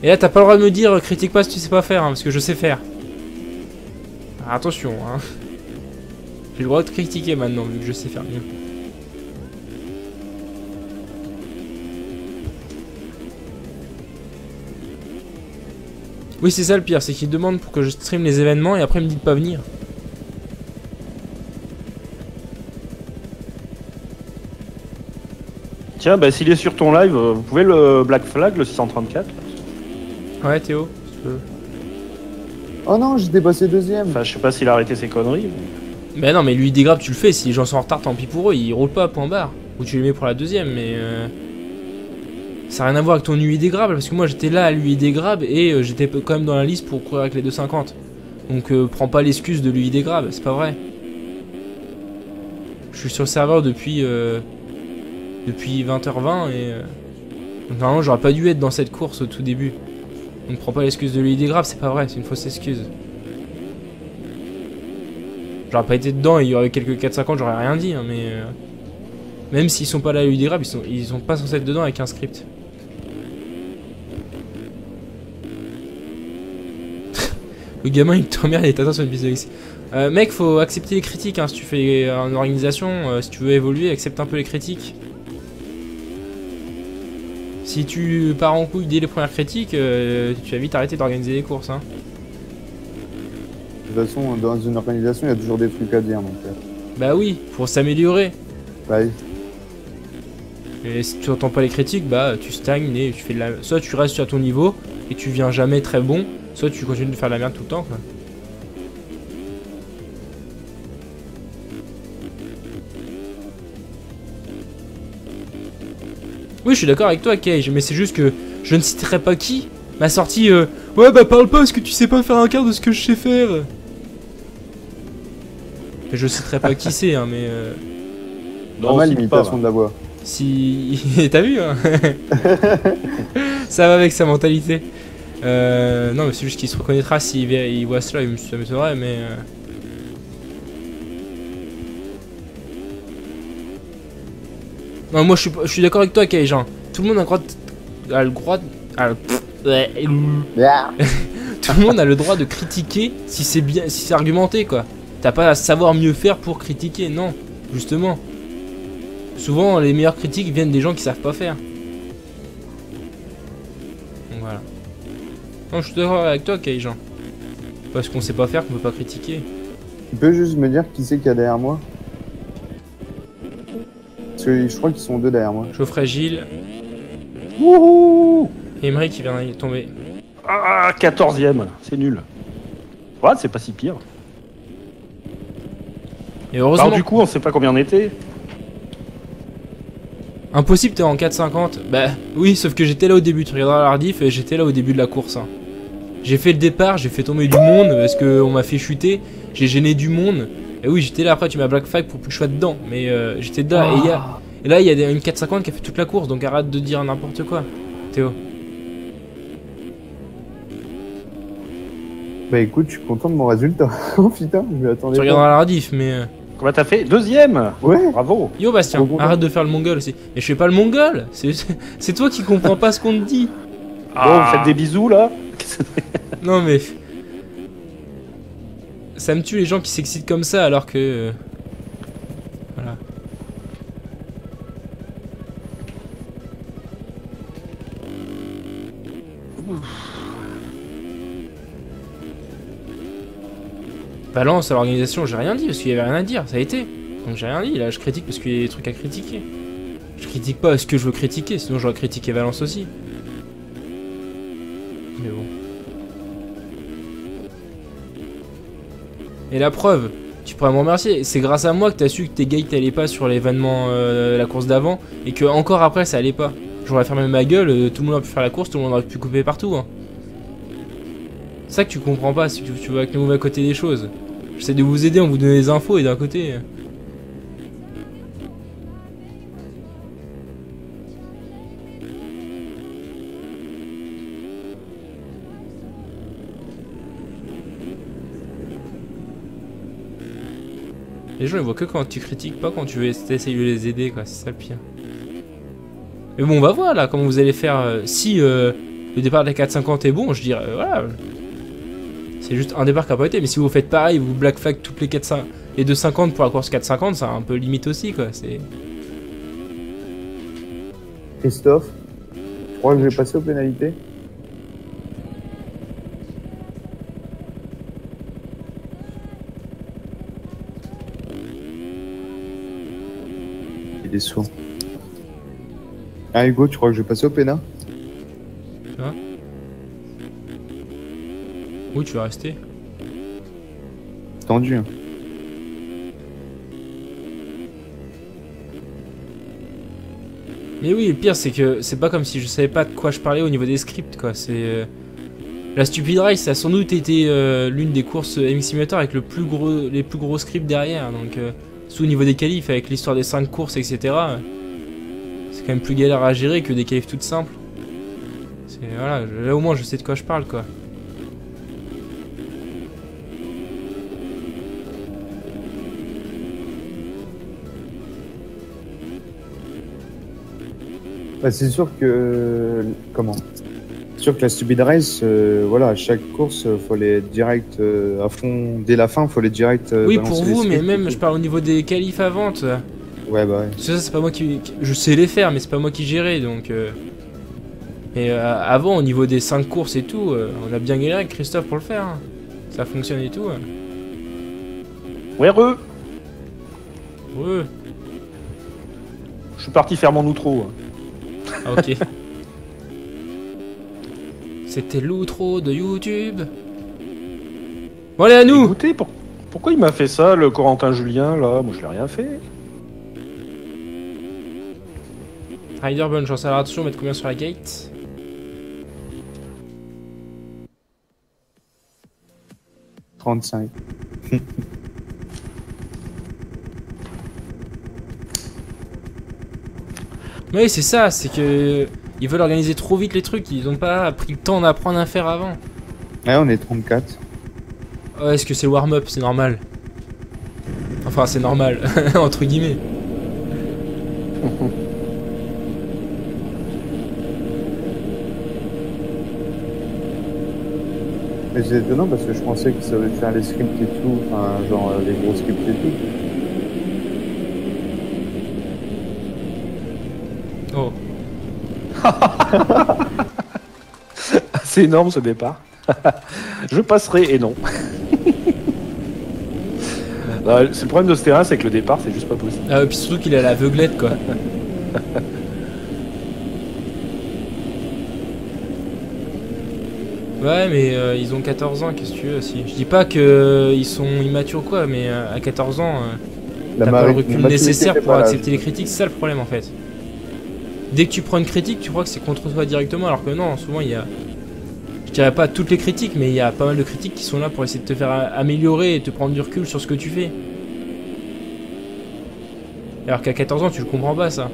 D: Et là t'as pas le droit de me dire critique pas si tu sais pas faire hein, parce que je sais faire. Alors, attention hein. J'ai le droit de critiquer maintenant vu que je sais faire mieux. Oui c'est ça le pire, c'est qu'il demande pour que je stream les événements et après il me dit de pas venir.
F: Tiens, bah s'il est sur ton live, vous pouvez le Black Flag, le 634.
D: Ouais Théo, si tu veux.
B: Oh non, j'étais passé deuxième.
F: Enfin, je sais pas s'il a arrêté ses conneries.
D: Bah non mais lui dégrade tu le fais, si les gens sont en retard tant pis pour eux, ils roulent pas point barre. Ou tu les mets pour la deuxième mais ça n'a rien à voir avec ton UI dégrable parce que moi j'étais là à l'UI dégrable et j'étais quand même dans la liste pour courir avec les 2,50. Donc prends pas l'excuse de l'UI dégrable, c'est pas vrai. Je suis sur le serveur depuis 20h20 et donc normalement j'aurais pas dû être dans cette course au tout début. Donc prends pas l'excuse de l'UI dégrable, c'est pas vrai, c'est une fausse excuse. J'aurais pas été dedans et il y aurait quelques 4,50, j'aurais rien dit, hein, mais même s'ils sont pas là à l'UI dégrable, ils sont pas censés être dedans avec un script. Le gamin il t'emmerde et t'attend sur une piste de glisse. Mec, faut accepter les critiques hein, si tu fais une organisation, si tu veux évoluer, accepte un peu les critiques. Si tu pars en couille dès les premières critiques, tu vas vite arrêter d'organiser les courses. Hein.
B: De toute façon, dans une organisation, il y a toujours des trucs à dire. Donc,
D: Bah oui, faut s'améliorer.
B: bah,
D: Et si tu entends pas les critiques, bah tu stagnes et tu fais de la... Soit tu restes à ton niveau et tu viens jamais très bon, soit tu continues de faire de la merde tout le temps quoi. Oui, je suis d'accord avec toi, Cage, mais c'est juste que je ne citerai pas qui m'a sorti ouais, bah parle pas parce que tu sais pas faire un quart de ce que je sais faire. Et je citerai pas qui c'est, hein, mais
B: pas mal
F: cite
B: l'imitation
F: pas,
B: de la voix.
D: si. T'as vu, hein. Ça va avec sa mentalité. Non, mais c'est juste qu'il se reconnaîtra s'il voit cela, ça m'étonnerait, mais. Non, moi je suis d'accord avec toi, Kaijan. Tout le monde a le droit. Tout le monde a le droit de critiquer si c'est bien, si c'est argumenté, quoi. T'as pas à savoir mieux faire pour critiquer, non, justement. Souvent, les meilleures critiques viennent des gens qui savent pas faire. Donc voilà. Non, je suis d'accord avec toi, Kaijan. Parce qu'on sait pas faire qu'on peut pas critiquer.
B: Tu peux juste me dire qui c'est qu'il y a derrière moi? Parce que je crois qu'ils sont deux derrière moi.
D: Geoffrey Gilles.
F: Wouhou!
D: Et Emery qui vient de tomber.
F: Ah, 14ème, c'est nul. Ouais, c'est pas si pire.
D: Et heureusement.
F: Alors du coup, on sait pas combien on était.
D: Impossible, t'es en 4,50. Bah oui, sauf que j'étais là au début. Tu regarderas la rediff et j'étais là au début de la course. Hein. J'ai fait le départ, j'ai fait tomber du monde parce qu'on m'a fait chuter. J'ai gêné du monde. Et oui, j'étais là. Après, tu m'as black flag pour que je sois dedans. Mais j'étais là. Et là, il y a une 4,50 qui a fait toute la course. Donc arrête de dire n'importe quoi, Théo.
B: Bah écoute, je suis content de mon résultat. Oh putain, je m'y attendais
D: Tu
B: pas.
D: regarderas la rediff, mais.
F: Comment t'as fait? 2ème.
B: Ouais.
F: Bravo.
D: Yo Bastien,
B: Trop content.
D: arrête de faire le mongol aussi. Mais je fais pas le mongol. C'est toi qui comprends pas ce qu'on te dit.
F: Bon, vous faites des bisous là.
D: Non mais. Ça me tue les gens qui s'excitent comme ça alors que. Voilà. Balance à l'organisation, j'ai rien dit parce qu'il y avait rien à dire, ça a été. Donc j'ai rien dit, là je critique parce qu'il y a des trucs à critiquer. Je critique pas ce que je veux critiquer, sinon j'aurais critiqué Valence aussi. Mais bon. Et la preuve, tu pourrais me remercier, c'est grâce à moi que t'as su que tes gates allaient pas sur l'événement la course d'avant et que encore après ça allait pas. J'aurais fermé ma gueule, tout le monde aurait pu faire la course, tout le monde aurait pu couper partout. Hein. C'est ça que tu comprends pas, si tu vois avec le mauvais côté des choses. J'essaie de vous aider en vous donnant des infos et d'un côté. Les gens ils voient que quand tu critiques, pas quand tu veux essayer de les aider, quoi, c'est ça le pire. Mais bon, on va voir là comment vous allez faire. Si le départ de la 4,50 est bon, je dirais voilà. C'est juste un départ qui a pas été, mais si vous faites pareil, vous black flag toutes les 4,50 et 2,50 pour la course 4,50, c'est un peu limite aussi, quoi. C'est.
B: Christophe, je crois que je vais passer aux pénalités. Il est sourd. Ah Hugo, tu crois que je vais passer au pénal?
D: Oui, tu vas rester.
B: Tendu. Hein.
D: Mais oui, le pire, c'est que c'est pas comme si je savais pas de quoi je parlais au niveau des scripts, quoi. C'est. La Stupid Race, ça a sans doute été l'une des courses MX Simulator avec les plus gros scripts derrière. Donc, sous au niveau des qualifs, avec l'histoire des 5 courses, etc. C'est quand même plus galère à gérer que des qualifs toutes simples. Voilà, là au moins je sais de quoi je parle, quoi.
B: Bah, c'est sûr que... Comment? C'est sûr que la Stupid Race, voilà, à chaque course, faut aller direct à fond. Dès la fin, faut aller direct...
D: Oui, pour
B: balancer
D: vous,
B: les
D: mais
B: scripts.
D: même, je parle au niveau des qualifs à vente.
B: Ouais, bah ouais.
D: Ça, c'est pas moi qui... Je sais les faire, mais c'est pas moi qui gérais, donc... Et avant, au niveau des 5 courses et tout, on a bien galéré avec Christophe pour le faire. Hein. Ça fonctionne et tout.
F: Ouais, re.
D: Ouais.
F: Je suis parti faire mon outro.
D: Ah, ok. C'était l'outro de YouTube. Bon, allez, à nous.
F: Écoutez, pourquoi il m'a fait ça, le Corentin Julien, là? Moi, je l'ai rien fait.
D: Rider, bonne chance. Alors attention, mettre combien sur la gate? «
B: 35.
D: Oui, c'est ça, c'est que Ils veulent organiser trop vite les trucs, ils ont pas pris le temps d'apprendre à faire avant.
B: Ouais, on est 34.
D: Ouais, est-ce que c'est le warm-up? C'est normal. Enfin, c'est normal, entre guillemets.
B: Mais c'est étonnant parce que je pensais qu'ils savaient faire les scripts et tout, enfin, genre les gros scripts et tout.
D: Oh.
F: C'est énorme ce départ. Je passerai et non. C'est le problème de ce terrain, c'est que le départ, c'est juste pas possible.
D: Ah, et puis surtout qu'il est à l'aveuglette, quoi. Ouais, mais ils ont 14 ans, qu'est-ce que tu veux aussi. Je dis pas que ils sont immatures quoi, mais à 14 ans, t'as pas le recul nécessaire pour accepter les critiques, c'est ça le problème en fait. Dès que tu prends une critique, tu crois que c'est contre toi directement, alors que non, souvent il y a... Je dirais pas toutes les critiques, mais il y a pas mal de critiques qui sont là pour essayer de te faire améliorer et te prendre du recul sur ce que tu fais. Alors qu'à 14 ans, tu le comprends pas ça.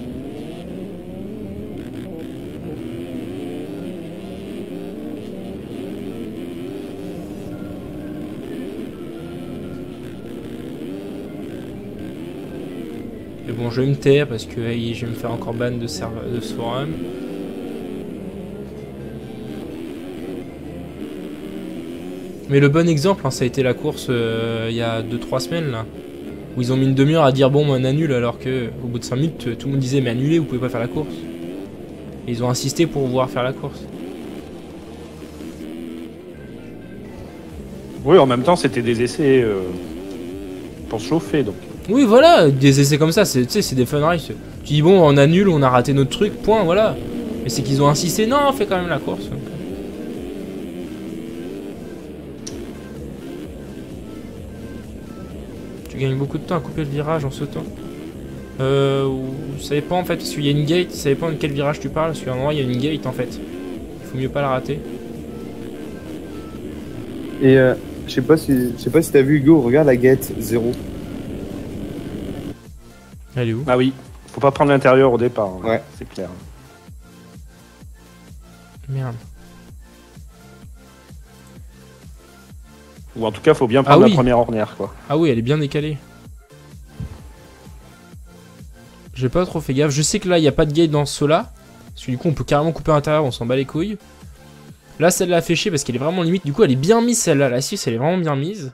D: Mais bon, je vais me taire parce que hey, je vais me faire encore ban de ce forum. Mais le bon exemple, hein, ça a été la course il y a 2-3 semaines là, où ils ont mis une demi-heure à dire bon, on annule, alors que au bout de 5 minutes, tout le monde disait mais annulez, vous pouvez pas faire la course. Et ils ont insisté pour pouvoir faire la course.
F: Oui, en même temps, c'était des essais pour se chauffer, donc.
D: Oui, voilà, des essais comme ça, c'est des fun races. Tu dis bon, on annule, on a raté notre truc, point, voilà. Mais c'est qu'ils ont insisté, non, on fait quand même la course. Tu gagnes beaucoup de temps à couper le virage en sautant. Ça dépend en fait, parce qu'il y a une gate, ça dépend de quel virage tu parles, parce qu'à un endroit il y a une gate en fait. Il faut mieux pas la rater.
B: Et je sais pas si t'as vu Hugo, regarde la gate 0.
D: Elle est où?
F: Ah oui, faut pas prendre l'intérieur au départ, hein.
B: Ouais.
F: C'est clair.
D: Merde.
F: Ou en tout cas, faut bien prendre
D: oui.
F: la première ornière, quoi.
D: Ah oui, elle est bien décalée. J'ai pas trop fait gaffe. Je sais que là, il n'y a pas de gate dans ceux-là. Parce que du coup, on peut carrément couper à l'intérieur, on s'en bat les couilles. Là, celle-là a fait chier parce qu'elle est vraiment limite. Du coup, elle est bien mise, celle-là. La 6, elle est vraiment bien mise.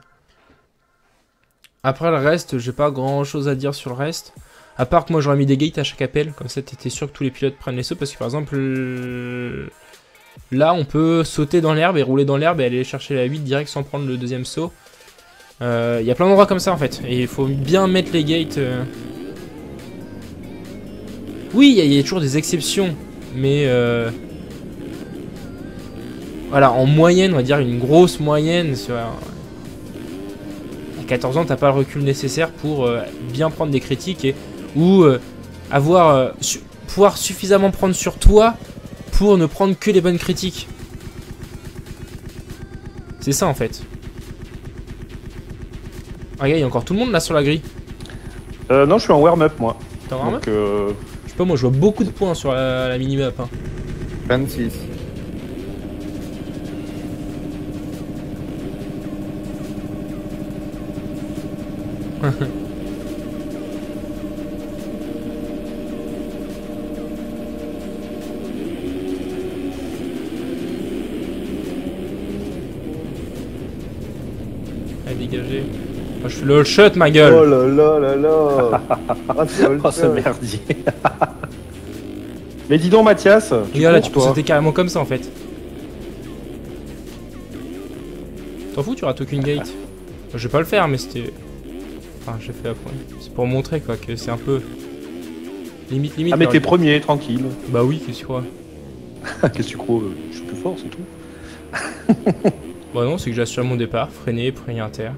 D: Après, le reste, j'ai pas grand-chose à dire sur le reste. À part que moi, j'aurais mis des gates à chaque appel. Comme ça, t'étais sûr que tous les pilotes prennent les sauts. Parce que par exemple, là, on peut sauter dans l'herbe et rouler dans l'herbe et aller chercher la 8 direct sans prendre le deuxième saut. Il y a plein d'endroits comme ça, en fait. Et il faut bien mettre les gates... Oui, il y a toujours des exceptions, mais voilà, en moyenne, on va dire une grosse moyenne. À 14 ans, t'as pas le recul nécessaire pour bien prendre des critiques ou pouvoir suffisamment prendre sur toi pour ne prendre que les bonnes critiques. C'est ça en fait. Ah, regarde, il y a encore tout le monde là sur la grille.
F: Non, je suis en warm-up, moi.
D: T'as vraiment
F: Donc,
D: Je sais pas, moi je vois beaucoup de points sur la minimap. Hein.
B: 26.
D: Allez, dégagez. Oh, je fais le all shot, ma gueule.
B: Oh là là là là. Ah, c'est
F: oh, ce merdier. Mais dis donc, Mathias,
D: Regarde là, tu peux
F: toi.
D: sauter carrément comme ça en fait. T'en fous, tu rates aucune gate. Je vais pas le faire, mais c'était. Enfin, j'ai fait après. C'est pour montrer quoi que c'est un peu. Limite.
F: Ah, mais
D: leur-
F: t'es premier, tranquille.
D: Bah oui, qu'est-ce que tu crois?
F: Qu'est-ce que tu crois Je suis plus fort, c'est tout.
D: Bah non, c'est que j'assure mon départ, freiner, premier inter.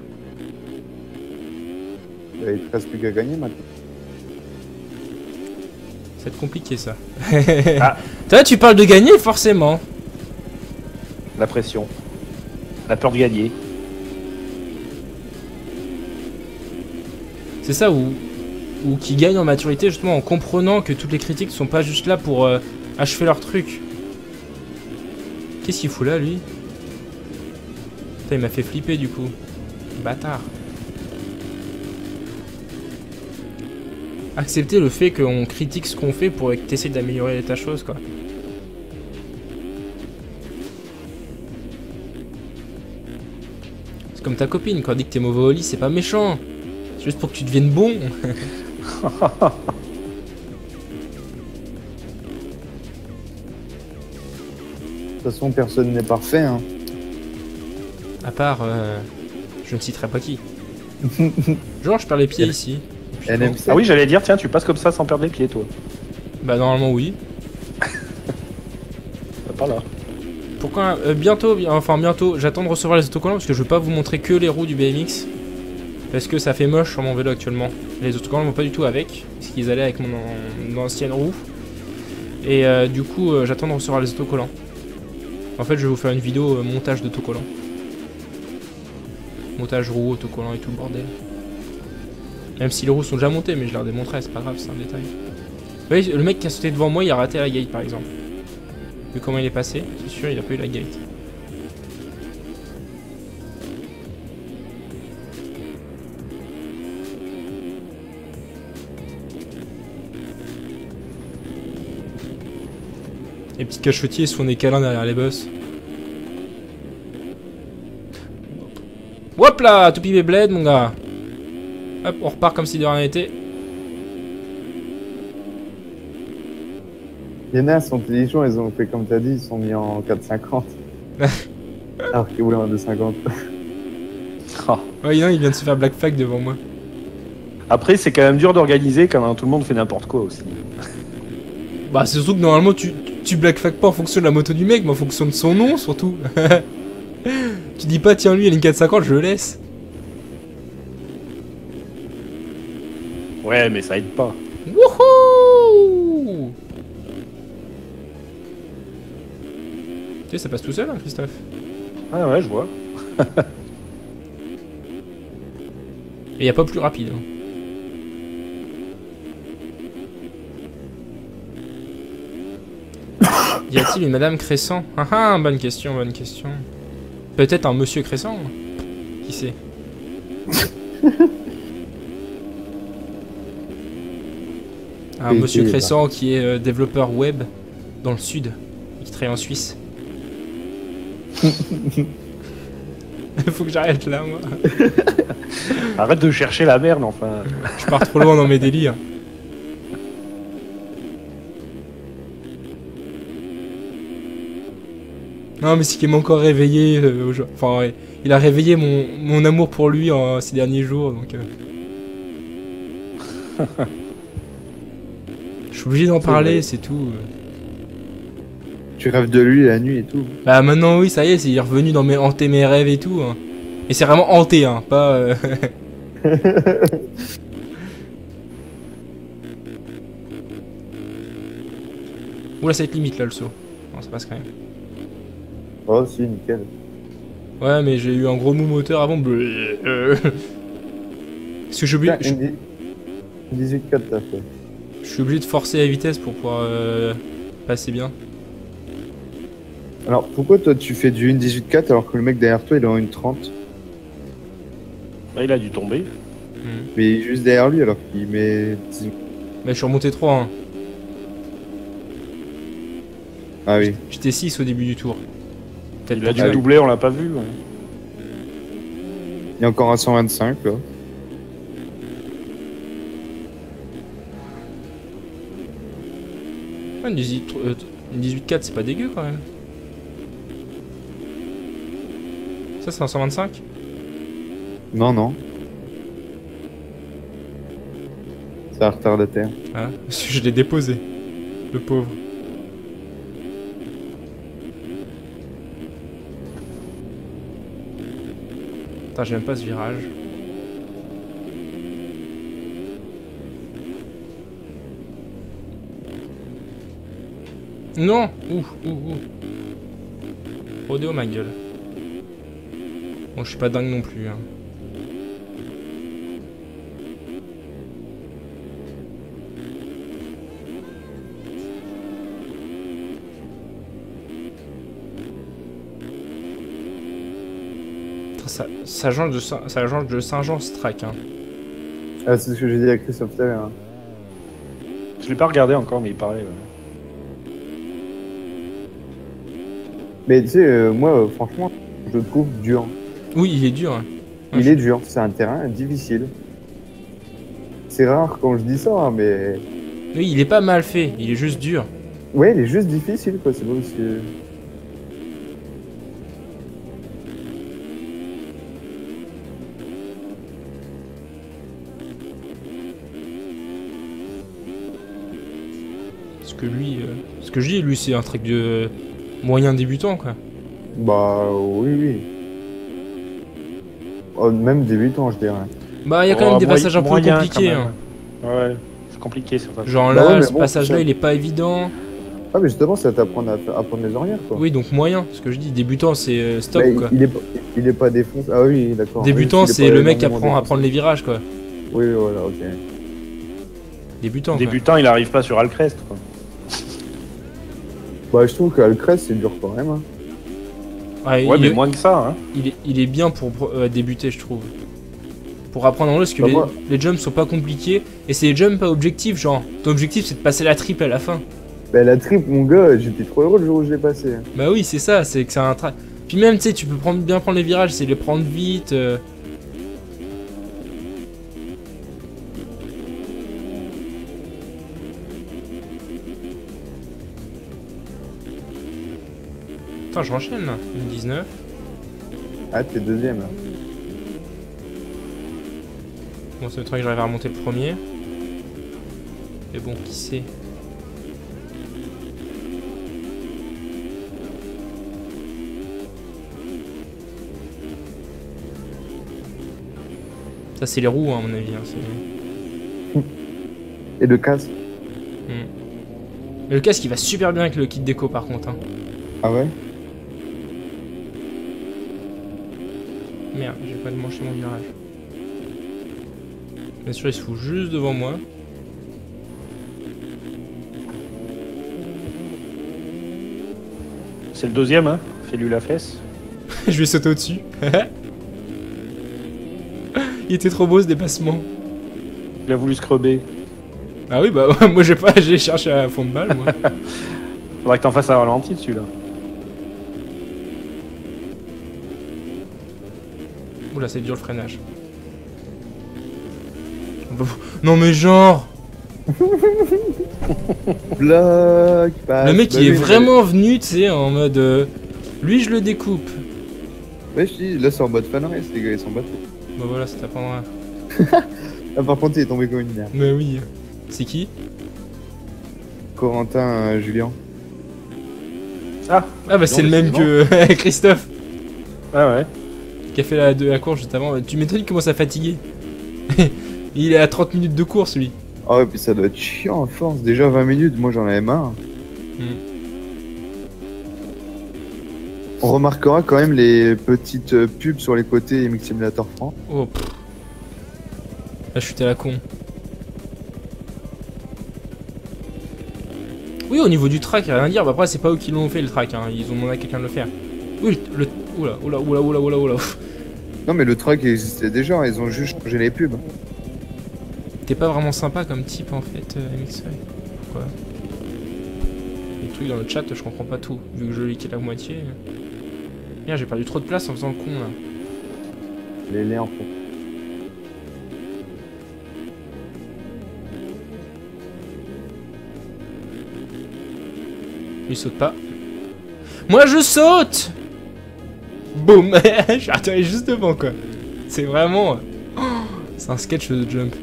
B: Il te reste plus qu'à gagner maintenant.
D: Ça va être compliqué ça.
F: Ah.
D: Toi, tu parles de gagner forcément.
F: La pression. La peur de gagner.
D: C'est ça ou qui gagne en maturité justement en comprenant que toutes les critiques sont pas juste là pour Ah, je fais leur truc. Qu'est-ce qu'il fout là, lui? Putain, il m'a fait flipper, du coup. Bâtard. Accepter le fait qu'on critique ce qu'on fait pour que t'essayes d'améliorer ta chose, quoi. C'est comme ta copine, quand elle dit que t'es mauvais au lit, c'est pas méchant. C'est juste pour que tu deviennes bon.
B: De toute façon, personne n'est parfait. Hein.
D: À part, je ne citerai pas qui. Genre, je perds les pieds ici.
B: NMC.
F: Ah oui, j'allais dire, tiens, tu passes comme ça sans perdre les pieds, toi.
D: Bah, normalement, oui.
F: Pas là.
D: Pourquoi bientôt, j'attends de recevoir les autocollants parce que je veux pas vous montrer que les roues du BMX. Parce que ça fait moche sur mon vélo actuellement. Les autocollants vont pas du tout avec, parce qu'ils allaient avec mon ancienne roue. Et du coup, j'attends de recevoir les autocollants. En fait, je vais vous faire une vidéo montage d'autocollants. Montage roue, autocollant et tout le bordel. Même si les roues sont déjà montées, mais je leur démontrerai, c'est pas grave, c'est un détail. Vous voyez, le mec qui a sauté devant moi, il a raté la gate par exemple. Vu comment il est passé, c'est sûr, il a pas eu la gate. Les petits cachotiers se font des câlins derrière les boss. Hop là, tout pipé bled mon gars. Hop, on repart comme si de rien n'était.
B: Les nains sont intelligents, ils ont fait comme t'as dit, ils sont mis en 4,50. Alors qu'ils voulaient en 2,50.
F: Ah.
D: Ouais, non, il vient de se faire black flag devant moi.
F: Après, c'est quand même dur d'organiser quand tout le monde fait n'importe quoi aussi.
D: Bah, c'est surtout que normalement, tu black flag pas en fonction de la moto du mec, mais en fonction de son nom surtout. Tu dis pas, tiens, lui, il a une 450, je le laisse.
F: Ouais, mais ça aide pas.
D: Wouhou! Tu sais, ça passe tout seul, hein, Christophe.
F: Ah ouais, je vois.
D: Et y a pas plus rapide. Hein. Y a-t-il une Madame Crescent? Ah ah, bonne question, bonne question. Peut-être un Monsieur Crescent? Qui sait? Un
B: Et
D: Monsieur
B: qui est
D: Crescent qui est développeur web dans le sud et qui travaille en Suisse. Faut que j'arrête là, moi.
F: Arrête de chercher la merde, enfin.
D: Je pars trop loin dans mes délires. Non, mais c'est qu'il m'a encore réveillé. Enfin, ouais. Il a réveillé mon amour pour lui ces derniers jours, donc. Je suis obligé d'en parler,
B: vrai.
D: c'est tout.
B: Tu rêves de lui la nuit et tout.
D: Bah maintenant, oui, ça y est, il est revenu dans hanter mes rêves et tout. Hein. Et c'est vraiment hanté, hein, pas. Oula, ça va être limite là le saut. Non, ça passe quand même.
B: Oh, si, nickel.
D: Ouais, mais j'ai eu un gros mou moteur avant. Parce que j'ai oublié.
B: Tiens, une 18-4 t'as fait.
D: Je suis obligé de forcer la vitesse pour pouvoir passer bien.
B: Alors, pourquoi toi tu fais du 1.18.4 alors que le mec derrière toi il est en 1.30?
F: Là, il a dû tomber.
B: Mais il est juste derrière lui alors qu'il met 18.
D: Mais je suis remonté 3. Hein.
B: Ah oui.
D: J'étais 6 au début du tour. Peut-être
F: Il a dû
B: Ah oui.
F: doubler, on l'a pas vu. Ouais.
B: Il est encore à 125 là.
D: Ouais, une 18.4 c'est pas dégueu quand même. Ça c'est un 125.
B: Non, non. C'est un retardataire.
D: Ah, parce que je l'ai déposé. Le pauvre. Putain, j'aime pas ce virage. Non! Ouh. Rodéo ma gueule. Bon, je suis pas dingue non plus. Hein. Ça change de Saint-Jean ce track. Hein.
B: Ah, c'est ce que j'ai dit à Christophe tout à l'heure.
F: Je l'ai pas regardé encore, mais il paraît.
B: Mais tu sais, moi, franchement, je le trouve dur.
D: Oui, il est dur. Hein.
B: Il est dur, c'est un terrain difficile. C'est rare quand je dis ça, hein, mais...
D: Oui, il est pas mal fait, il est juste dur.
B: Ouais, il est juste difficile, quoi, c'est pas parce que...
D: Ce que je dis, lui, c'est un track de moyen débutant, quoi.
B: Bah, oui, oui. Oh, même débutant, je dirais.
D: Bah, il y a quand même des passages un peu
F: moyen,
D: compliqués.
F: quand même.
D: Hein.
F: Ouais, c'est compliqué, ça.
D: Genre
B: Bah
D: là,
B: ouais, mais
D: ce
B: bon,
D: passage-là,
B: ça-
D: il est pas évident.
B: Ah, mais justement, ça t'apprend à prendre les ornières, quoi.
D: Oui, donc moyen. Ce que je dis, débutant, c'est stop,
B: Mais
D: quoi.
B: il est pas défoncé. Ah oui, d'accord.
D: Débutant,
B: Oui, il est
D: c'est
B: pas
D: le mec qui
B: énormément
D: apprend à
B: défoncé.
D: prendre les virages, quoi.
B: Oui, voilà, ok.
D: Débutant, quoi.
F: Débutant, il arrive pas sur Alcrest, quoi.
B: Bah, je trouve que Alcrest, c'est dur quand même. Hein.
D: Ouais,
F: Ouais,
D: il,
F: mais
D: est,
F: moins que ça, hein.
D: il est bien pour débuter, je trouve. Pour apprendre en jeu, parce que
B: Bah, moi-
D: les jumps sont pas compliqués. Et c'est les jumps pas objectifs, genre. Ton objectif, c'est de passer la triple à la fin.
B: Bah, la triple, mon gars, j'étais trop heureux le jour où je l'ai passé.
D: Bah oui, c'est ça, c'est que c'est un track. Puis même, tu sais, tu peux bien prendre les virages, c'est les prendre vite. Attends, je renchaîne là. Une 19.
B: Ah, t'es deuxième, là.
D: Bon, ça m'étonnerait que j'arrive à remonter le premier. Mais bon, qui sait. Ça, c'est les roues, hein, à mon avis. Hein,
B: Et le casque.
D: Mais le casque, il va super bien avec le kit déco, par contre. Hein.
B: Ah ouais?
D: Merde, j'ai pas démanché mon virage. Bien sûr, il se fout juste devant moi.
F: C'est le deuxième, hein. Fais-lui la fesse.
D: Je vais sauter au-dessus. Il était trop beau ce dépassement.
F: Il a voulu scrubber.
D: Ah oui, bah moi j'ai cherché à fond de balle, moi.
F: Faudrait que t'en fasses un ralenti dessus, là.
D: Oula, c'est dur le freinage. Non mais genre,
B: Black pass.
D: le mec
B: Bah
D: il est
B: oui,
D: vraiment venu, tu sais, en mode... lui je le découpe.
B: Ouais, je dis, là c'est en mode fan race, les gars, ils sont battus.
D: Bah voilà, ça t'apprendra.
B: Ah, par contre, il est tombé comme une merde.
D: Mais oui. C'est qui?
B: Corentin Julien.
F: Ah,
D: Ah bah c'est le même
B: non.
D: que Christophe,
F: ouais.
D: qui a fait la course juste avant. Tu m'étonnes qu'il commence à fatiguer. Il est à 30 minutes de course lui.
B: Ah ouais, puis ça doit être chiant à force. Déjà 20 minutes, moi j'en avais marre. On remarquera quand même les petites pubs sur les côtés Mix Simulator France.
D: Oh pff. Là je suis à la con. Oui, au niveau du track, rien à dire. Bah après c'est pas eux qui l'ont fait le track, hein. Ils ont demandé à quelqu'un de le faire. Oui, le... Oula, oula, oula, oula, oula, oula.
B: Non mais le track existait déjà, ils ont juste changé les pubs.
D: T'es pas vraiment sympa comme type en fait, MX. Pourquoi? Les trucs dans le chat, je comprends pas tout. Vu que je lis la moitié. Merde, j'ai perdu trop de place en faisant le con là.
B: Les en fond.
D: Il saute pas. Moi je saute! Boum! Je suis atterri juste devant quoi. C'est vraiment. Oh, c'est un sketch de jump.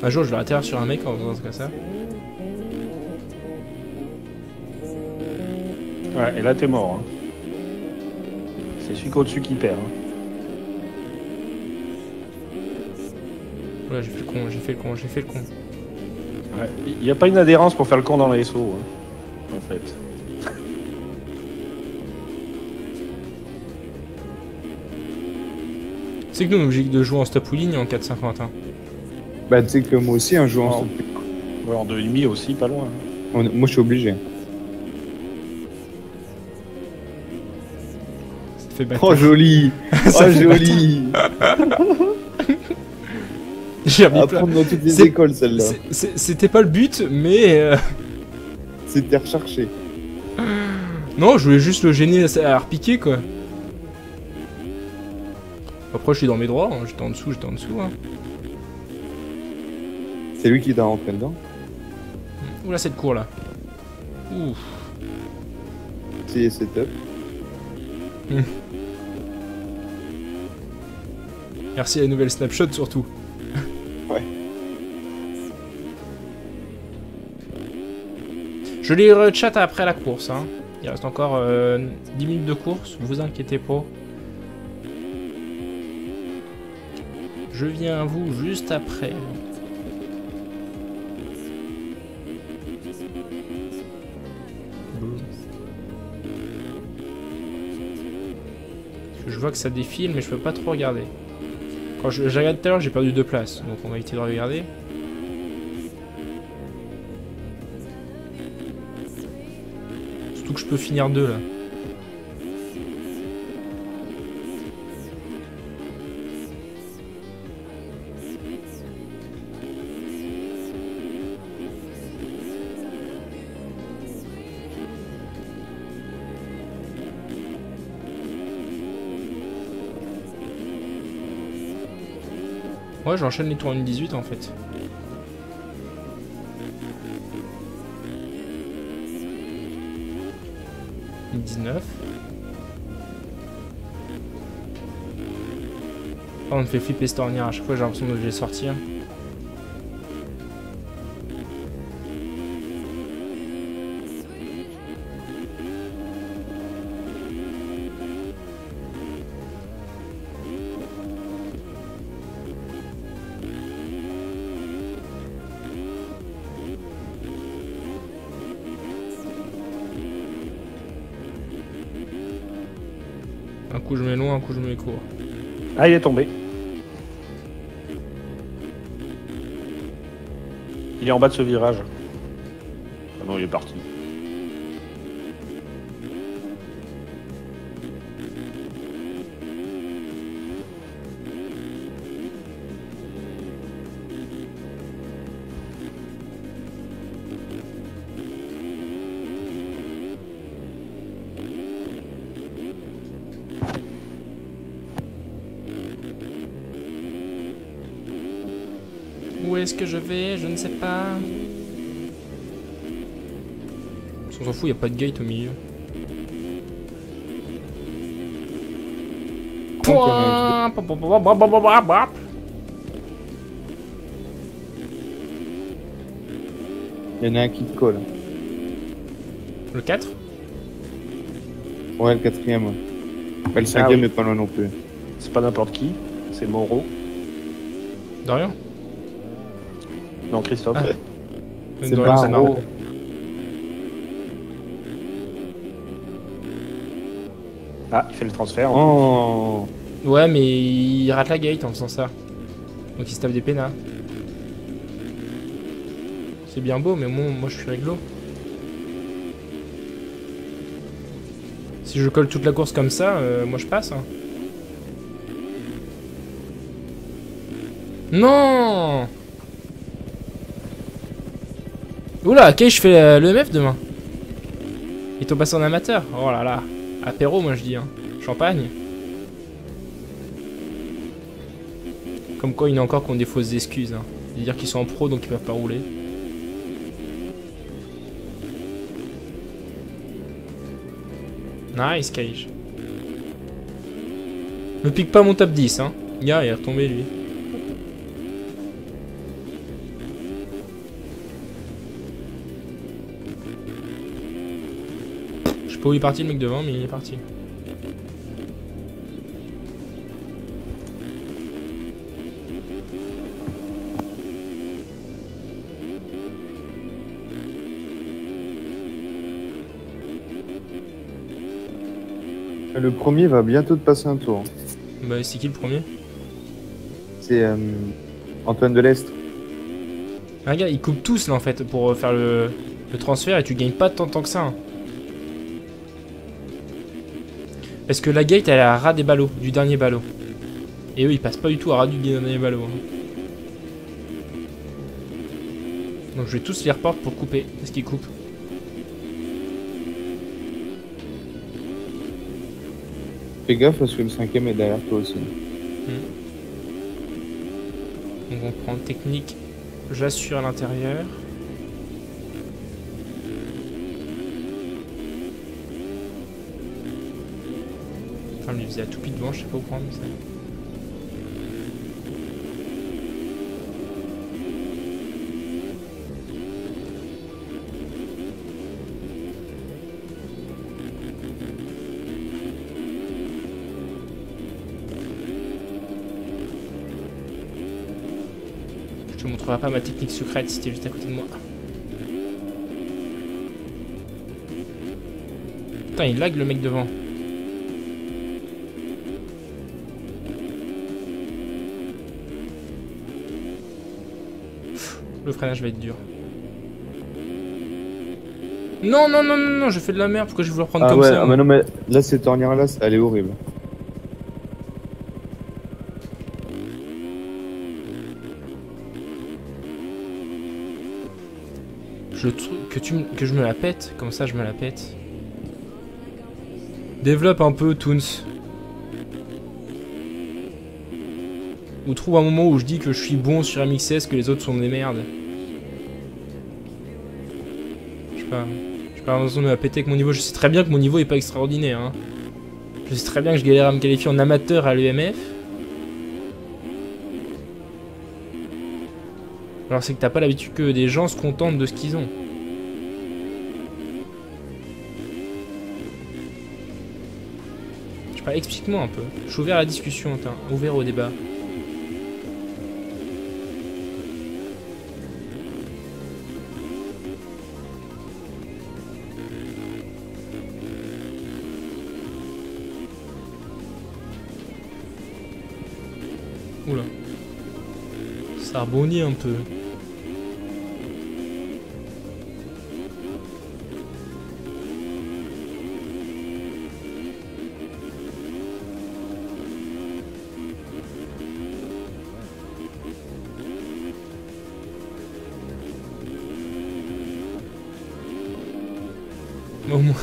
D: Un jour je vais atterrir sur un mec en faisant un truc comme ça.
F: Ouais, et là t'es mort. Hein. C'est celui qu'au-dessus qui perd. Hein.
D: Voilà, j'ai fait le con, j'ai fait le con, j'ai fait le con.
F: Ouais. Il n'y a pas une adhérence pour faire le con dans les sauts, hein, en fait.
D: C'est que nous on est obligé de jouer en stop ou ligne en 4,50. Hein.
B: Bah tu sais que moi aussi un jour
F: Oh.
B: en
F: Ouais, en 2,5 aussi, pas loin.
B: Moi, je suis obligé.
D: Ça te fait bâtard.
B: Oh, joli.
D: Ça
B: Oh,
D: fait
B: joli.
D: J'ai remis
B: À
D: plein.
B: prendre dans toutes les
D: C'est-
B: écoles, celle-là.
D: C'était pas le but, mais
B: C'était recherché.
D: non, je voulais juste le gêner à repiquer quoi. Après, je suis dans mes droits, hein. J'étais en dessous. Hein.
B: C'est lui qui t'a rentré dedans.
D: Oula, cette cour là. Ouf.
B: C'est setup.
D: Merci à la nouvelle snapshot surtout.
B: Ouais.
D: Je les chat après la course. Hein. Il reste encore 10 minutes de course, vous inquiétez pas. Je viens à vous juste après. Boum. Je vois que ça défile, mais je peux pas trop regarder. Quand je regarde tout à l'heure, j'ai perdu 2 places, donc on va éviter de regarder. Surtout que je peux finir 2 là. Ouais, j'enchaîne les tours 1.18 en fait. Une 19. Oh, on me fait flipper cette ornière à chaque fois, j'ai l'impression que je vais sortir. Un coup je mets loin, un coup je mets court.
F: Ah, il est tombé. Il est en bas de ce virage. Ah non, il est parti.
D: Où est-ce que je vais? Je ne sais pas. On s'en fout, il a pas de gate au milieu. Pouin.
B: Il y en a un qui te colle.
D: Le 4?
B: Ouais, le quatrième. Ouais. Ouais, le cinquième
F: oui.
B: est pas loin non plus.
F: C'est pas n'importe qui, c'est Moreau.
D: Dorian?
F: Non, Christophe.
D: Ah.
B: C'est
D: Dorian, c'est
B: Barreau.
D: marrant.
F: Ah, il fait le transfert.
B: Oh.
D: Ouais, mais il rate la gate en faisant ça. Donc il se tape des pénats. C'est bien beau, mais moi je suis réglo. Si je colle toute la course comme ça, moi je passe. Hein. Non! Oula, ok, je fais le MF demain. Ils t'ont passé en amateur. Oh là là. Apéro, moi je dis. Hein. Champagne. Comme quoi, il y en a encore qui ont des fausses excuses. Hein. C'est-à-dire qu'ils sont en pro, donc ils peuvent pas rouler. Nice, Cage. Ne pique pas mon top 10, hein. Gars, il est retombé, lui. Je sais pas où il est parti, le mec devant, mais il est parti.
B: Le premier va bientôt te passer un tour.
D: Bah, c'est qui le premier?
B: C'est Antoine de l'Est.
D: Regarde, ils coupent tous là en fait pour faire le transfert et tu gagnes pas tant que ça. Hein. Parce que la gate elle est à ras des ballots, du dernier ballot. Et eux ils passent pas du tout à ras du dernier ballot. Hein. Donc je vais tous les report pour couper. Est-ce qu'ils coupent?
B: Fais gaffe parce que le 5ème est derrière toi aussi.
D: Donc on prend technique, j'assure à l'intérieur. Enfin, il faisait à tout pied devant, je sais pas où prendre ça. Je te montrerai pas ma technique secrète si t'es juste à côté de moi. Putain, il lag le mec devant. Le freinage va être dur. Non, non, non, non, non, je fais de la merde. Pourquoi je vais vouloir prendre comme ça?
B: Ah mais non, mais là, cette ornière-là, elle est horrible.
D: Que je me la pète, comme ça je me la pète. Développe un peu, Toons. Ou trouve un moment où je dis que je suis bon sur MXS, que les autres sont des merdes. Je sais pas. J'ai pas l'impression de me la péter avec mon niveau. Je sais très bien que mon niveau est pas extraordinaire. Hein. Je sais très bien que je galère à me qualifier en amateur à l'EMF. Alors c'est que t'as pas l'habitude que des gens se contentent de ce qu'ils ont. Je sais pas, explique-moi un peu. Je suis ouvert à la discussion, ouvert au débat. Oula. Ça rebondit un peu. Au moins.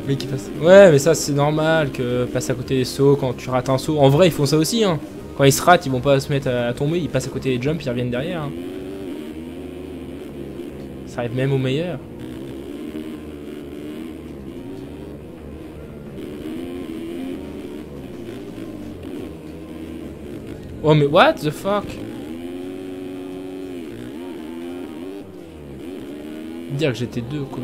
D: Mais qui passe. Ouais, mais ça c'est normal que passe à côté des sauts quand tu rates un saut. En vrai, ils font ça aussi. Hein. Quand ils se ratent, ils vont pas se mettre à tomber. Ils passent à côté des jumps, ils reviennent derrière. Hein. Ça arrive même aux meilleurs. Oh mais what the fuck? Dire que j'étais deux quoi.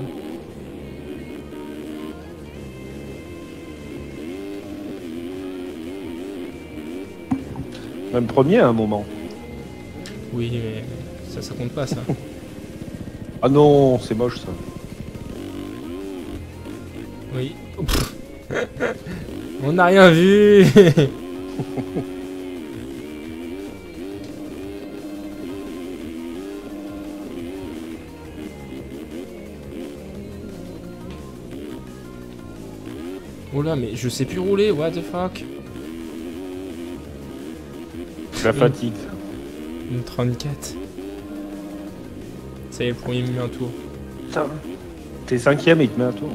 F: Même premier à un moment.
D: Oui mais ça compte pas ça.
F: Ah non, c'est moche ça.
D: Oui. On n'a rien vu. Oh là, mais je sais plus rouler, what the fuck.
F: La fatigue.
D: Une 34. Ça y est, le premier il me met un tour.
F: Putain. T'es 5ème et il te met un tour.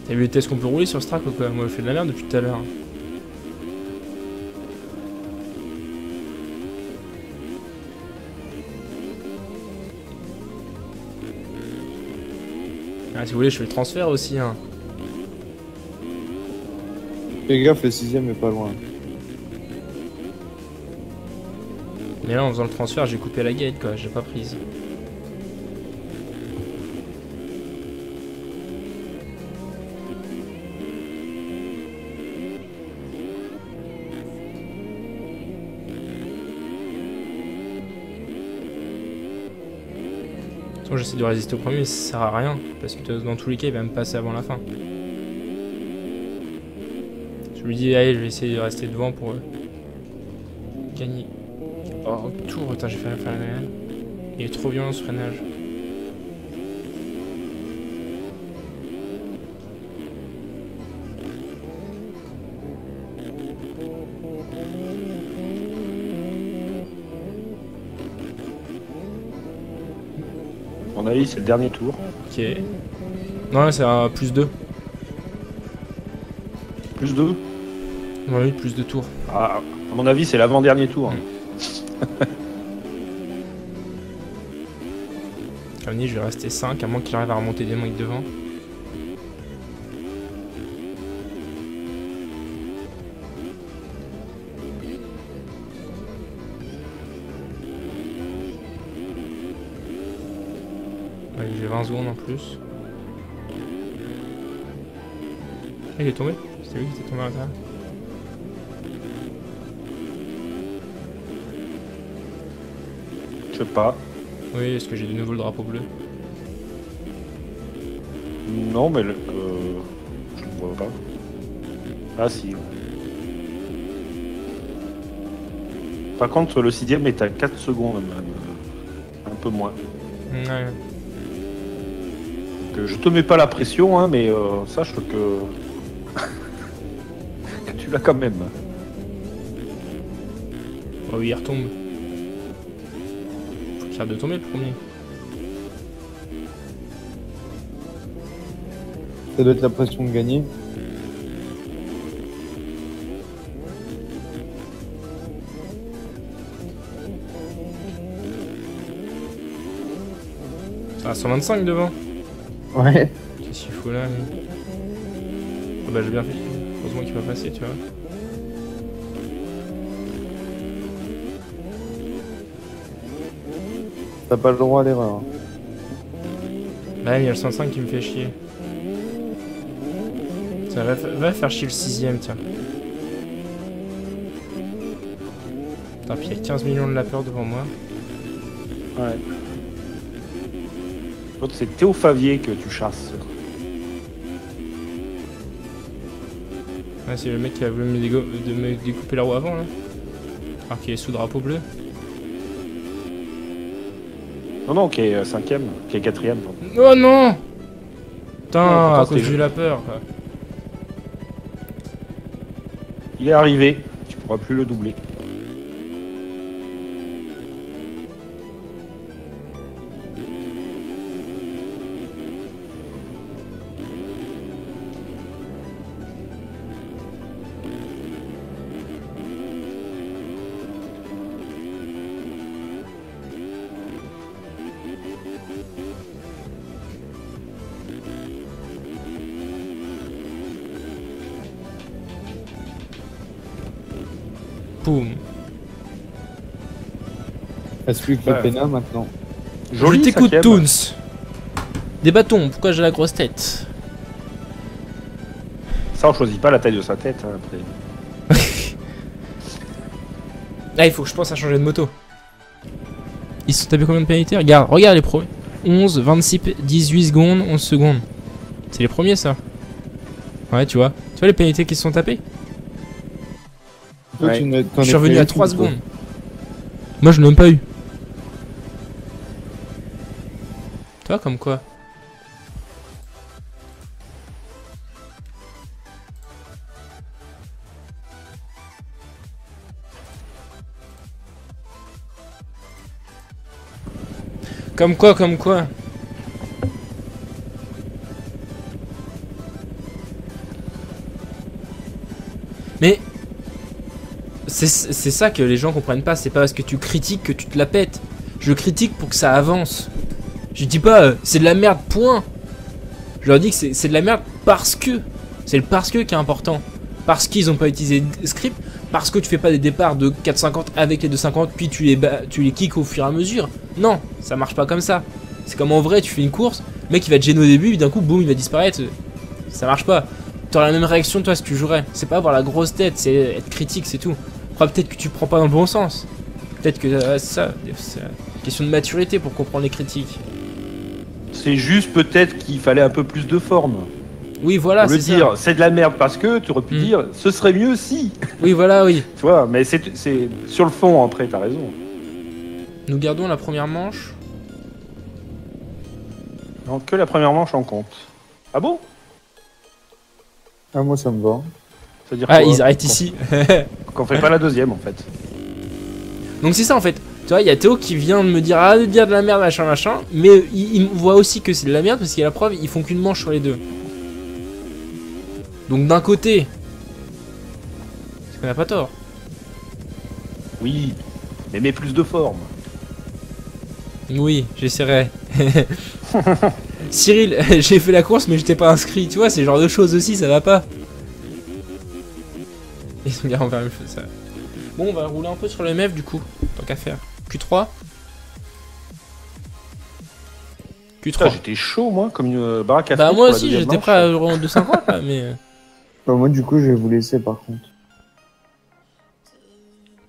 D: T'as vu les tests qu'on peut rouler sur ce track ou quoi? Moi je fais de la merde depuis tout à l'heure. Ah, si vous voulez, je fais le transfert aussi. Hein.
B: Fais gaffe, le 6ème est pas loin.
D: Mais là, en faisant le transfert, j'ai coupé la gate quoi, j'ai pas prise. J'essaie de résister au premier, mais ça sert à rien. Parce que dans tous les cas, il va me passer avant la fin. Je lui dis, allez, je vais essayer de rester devant pour gagner. Oh, tour, attends, j'ai fait la réelle. Il est trop violent ce freinage.
F: À mon avis, c'est le dernier tour.
D: Ok. Non, c'est un +2.
F: Plus 2.
D: Oui, plus de tours.
F: Ah, à mon avis, c'est l'avant-dernier tour.
D: Comme dit, je vais rester 5, à moins qu'il arrive à remonter des mecs devant. Ouais, j'ai 20 secondes en plus. Il est tombé? C'était lui qui était tombé à l'intérieur.
F: Je sais pas.
D: Oui, est-ce que j'ai de nouveau le drapeau bleu?
F: Non, mais je ne vois pas. Ah si. Par contre, le 6ème est à 4 secondes, même. Un peu moins.
D: Ouais.
F: Donc, je te mets pas la pression, hein, mais sache que... que tu l'as quand même.
D: Oh oui, il retombe. Faut qu'il arrête de tomber le premier.
B: Ça doit être la pression de gagner.
D: Ah, 125 devant.
B: Ouais.
D: Qu'est-ce qu'il faut là, lui? Ah bah j'ai bien fait. Heureusement qu'il va passer, tu vois.
B: T'as pas le droit à l'erreur.
D: Bah il y a le 105 qui me fait chier. Ça va faire chier le 6ème, tiens. Putain, puis il y a 15 millions de la peur devant moi.
F: Ouais. L'autre, c'est Théo Favier que tu chasses.
D: Ouais, c'est le mec qui a voulu me découper la roue avant, là. Alors qu'il est sous drapeau bleu.
F: Non, non, qui est 5ème, qui est 4ème.
D: Oh non! Putain,
F: Non,
D: à
F: pourtant,
D: cause de la peur, quoi.
F: Il est arrivé, tu pourras plus le doubler.
D: Boum.
B: Reste plus que
F: Ouais.
B: le Pena maintenant.
D: Je t'écoute,
F: 5ème.
D: Toons. Des bâtons, pourquoi j'ai la grosse tête?
F: Ça, on choisit pas la taille de sa tête, hein, après.
D: Ah, il faut que je pense à changer de moto. Ils se sont tapés combien de pénalités? Regarde les premiers. 11, 26, 18 secondes, 11 secondes. C'est les premiers, ça. Ouais, tu vois. Tu vois les pénalités qui se sont tapés?
B: Toi,
F: Ouais.
B: t'en
D: Je suis
B: as
D: revenu
B: fait
D: à
B: une,
D: 3
B: toi.
D: secondes. Moi, je n'ai même pas eu. Toi, comme quoi? Comme quoi, comme quoi? Mais c'est ça que les gens comprennent pas. C'est pas parce que tu critiques que tu te la pètes. Je critique pour que ça avance. Je dis pas c'est de la merde, point. Je leur dis que c'est de la merde parce que. C'est le parce que qui est important. Parce qu'ils ont pas utilisé de script. Parce que tu fais pas des départs de 4,50 avec les 2,50 puis tu les kicks au fur et à mesure. Non, ça marche pas comme ça. C'est comme en vrai, tu fais une course, le mec il va te gêner au début, puis d'un coup, boum, il va disparaître. Ça marche pas. T'auras la même réaction toi si tu jouerais. C'est pas avoir la grosse tête, c'est être critique, c'est tout. Après, peut-être que tu prends pas dans le bon sens. Peut-être que c'est ça. C'est une question de maturité pour comprendre les critiques.
F: C'est juste peut-être qu'il fallait un peu plus de forme.
D: Oui, voilà,
F: Au lieu
D: c'est
F: de
D: ça.
F: dire c'est de la merde parce que, tu aurais pu dire ce serait mieux si.
D: Oui, voilà, oui.
F: Tu vois, mais c'est sur le fond après, t'as raison.
D: Nous gardons la première manche.
F: Donc que la première manche en compte. Ah bon?
B: Ah, moi, ça me va.
F: C'est-à-dire
D: Ah,
F: quoi,
D: ils arrêtent
F: qu'on-
D: ici.
F: Qu'on fait pas la deuxième en fait.
D: Donc c'est ça en fait. Tu vois, il y a Théo qui vient de me dire ah de dire de la merde machin machin, mais il voit aussi que c'est de la merde parce qu'il y a la preuve, ils font qu'une manche sur les deux. Donc d'un côté, parce qu'on n'a pas tort.
F: Oui, mais mets plus de forme.
D: Oui, j'essaierai. Cyril, j'ai fait la course mais j'étais pas inscrit, tu vois, c'est le genre de choses aussi, ça va pas. Ils sont bien envers le feu, ça. Bon, on va rouler un peu sur le MF du coup, tant qu'à faire. Q3.
F: Putain,
D: Q3.
F: j'étais chaud moi, comme une baraque à
D: Bah
F: frites
D: moi
F: pour la
D: aussi
F: deuxième
D: j'étais
F: manche.
D: prêt à rouler en 250 là, mais
B: Bah, moi, du coup, je vais vous laisser par contre.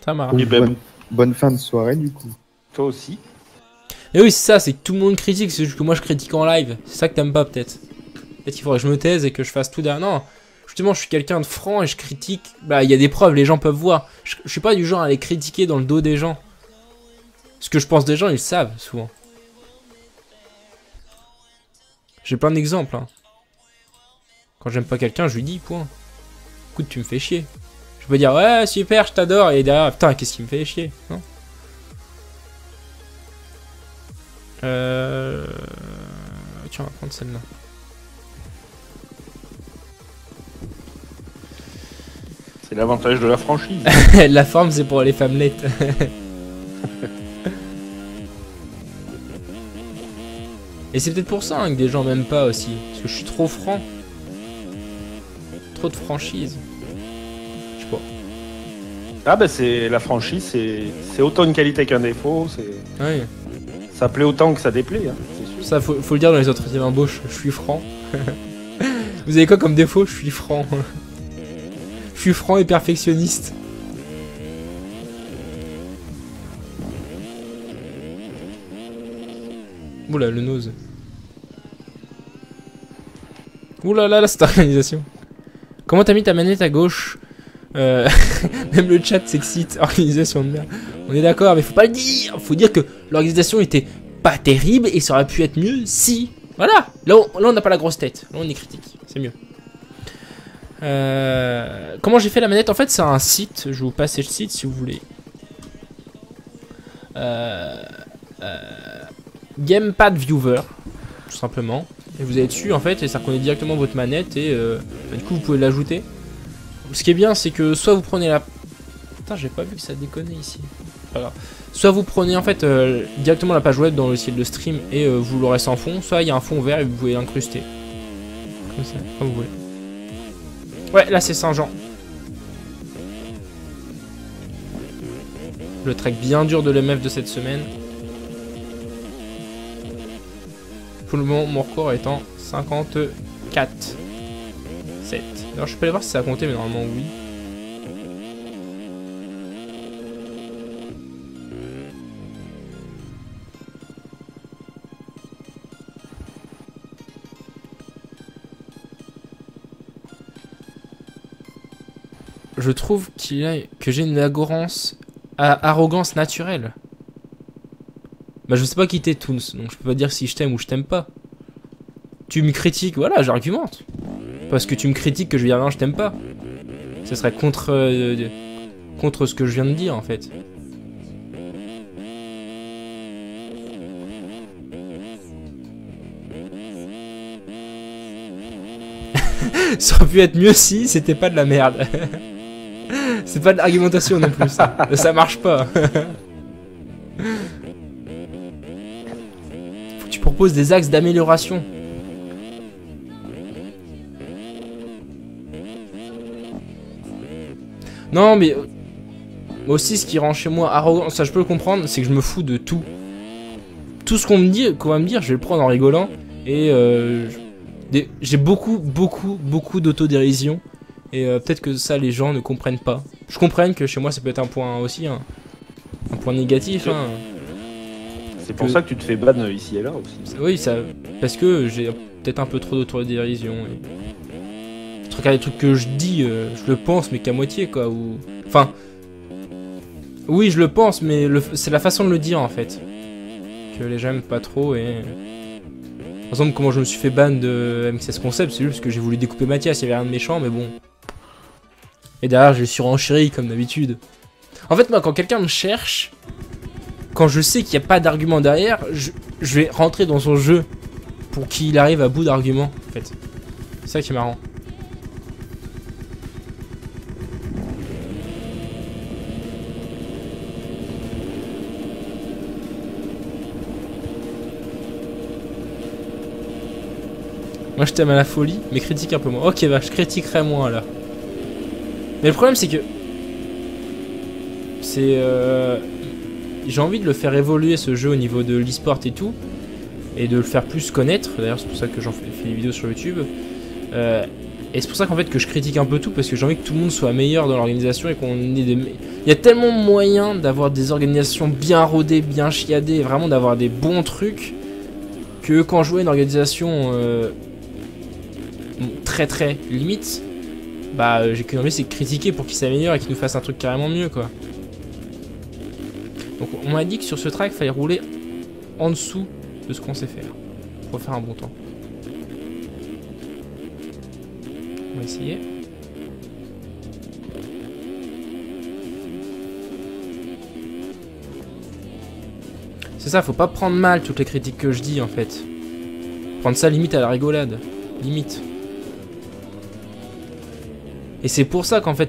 D: ça marche.
F: Et ben,
B: Bonne fin de soirée, du coup.
F: toi aussi.
D: Et oui, c'est ça, c'est que tout le monde critique, c'est juste que moi je critique en live. C'est ça que t'aimes pas peut-être. Peut-être qu'il faudrait que je me taise et que je fasse tout derrière. Non, justement, je suis quelqu'un de franc et je critique. Bah, il y a des preuves, les gens peuvent voir. Je suis pas du genre à aller critiquer dans le dos des gens. Ce que je pense des gens, ils le savent souvent. J'ai plein d'exemples. Hein. Quand j'aime pas quelqu'un, je lui dis, point. Écoute, tu me fais chier. Je peux dire, ouais, super, je t'adore. Et derrière, putain, qu'est-ce qui me fait chier, non? Tiens, on va prendre celle-là.
F: C'est l'avantage de la franchise.
D: La forme, c'est pour les femmelettes. Et c'est peut-être pour ça hein, que des gens m'aiment pas aussi. Parce que je suis trop franc. Trop de franchise. Je sais pas.
F: Ah bah c'est la franchise, c'est autant une qualité qu'un défaut.
D: Ouais.
F: Ça plaît autant que ça déplaît, hein, c'est sûr.
D: Ça, faut le dire dans les entretiens d'embauche. Je suis franc. Vous avez quoi comme défaut? Je suis franc. Je suis franc et perfectionniste. Oula, le nose. Oula là, cette organisation. Comment t'as mis ta manette à gauche? Même le chat s'excite. Organisation de merde. On est d'accord, mais faut pas le dire. Faut dire que l'organisation était pas terrible et ça aurait pu être mieux si. Voilà. Là, on n'a pas la grosse tête. Là, on est critique. C'est mieux. Comment j'ai fait la manette? En fait, c'est un site. Je vais vous passer le site si vous voulez. Gamepad Viewer, tout simplement. Et vous allez dessus en fait, et ça reconnaît directement votre manette et du coup vous pouvez l'ajouter. Ce qui est bien, c'est que soit vous prenez la. Putain, j'ai pas vu que ça déconnait ici. Voilà. Soit vous prenez en fait directement la page web dans le site de stream et vous l'aurez sans fond, soit il y a un fond vert et vous pouvez l'incruster. Comme ça, comme vous voulez. Ouais, là c'est Saint-Jean. Le trek bien dur de l'MF de cette semaine. Pour le moment, mon record est en 54. 7. Alors je peux aller voir si ça a compté, mais normalement oui. Je trouve que j'ai une arrogance naturelle. Bah je sais pas qui t'es Toons, donc je peux pas dire si je t'aime ou je t'aime pas. Tu me critiques, voilà, j'argumente. Parce que tu me critiques que je vais dire non, je t'aime pas. Ce serait contre ce que je viens de dire en fait. Ça aurait pu être mieux si c'était pas de la merde. C'est pas de l'argumentation non plus. Ça marche pas. Faut que tu proposes des axes d'amélioration. Non mais moi aussi ce qui rend chez moi arrogant, ça je peux le comprendre, c'est que je me fous de tout. Tout ce qu'on va me dire, je vais le prendre en rigolant. Et j'ai beaucoup d'autodérision. Et peut-être que ça les gens ne comprennent pas. Je comprends que chez moi ça peut être un point aussi, un point négatif. Hein.
F: C'est pour ça que tu te fais ban ici et là aussi.
D: Oui, ça, parce que j'ai peut-être un peu trop d'autodérision. Et regarde les trucs que je dis, je le pense, mais qu'à moitié, quoi. Ou... Enfin, oui, je le pense, mais c'est la façon de le dire, en fait, que les gens aiment pas trop. Et par exemple, comment je me suis fait ban de MXS Concept, c'est juste parce que j'ai voulu découper Mathias, il y avait rien de méchant, mais bon. Et derrière, j'ai surenchéri comme d'habitude. En fait, moi, quand quelqu'un me cherche, quand je sais qu'il n'y a pas d'argument derrière, je vais rentrer dans son jeu pour qu'il arrive à bout d'arguments, en fait. C'est ça qui est marrant. Moi, je t'aime à la folie, mais critique un peu moins. Ok, bah, je critiquerai moins, là. Mais le problème, c'est que... j'ai envie de le faire évoluer, ce jeu, au niveau de l'e-sport et tout. Et de le faire plus connaître. D'ailleurs, c'est pour ça que j'en fais des vidéos sur YouTube. Et c'est pour ça qu'en fait, que je critique un peu tout. Parce que j'ai envie que tout le monde soit meilleur dans l'organisation. Et qu'on ait des... Il y a tellement de moyens d'avoir des organisations bien rodées, bien chiadées. Et vraiment d'avoir des bons trucs. Que quand je vois une organisation très très limite, bah j'ai qu'une envie, c'est de critiquer pour qu'il s'améliore et qu'il nous fasse un truc carrément mieux, quoi. Donc on m'a dit que sur ce track, il fallait rouler en dessous de ce qu'on sait faire pour faire un bon temps. On va essayer. C'est ça, faut pas prendre mal toutes les critiques que je dis, en fait. Prendre ça limite à la rigolade. Limite. Et c'est pour ça qu'en fait,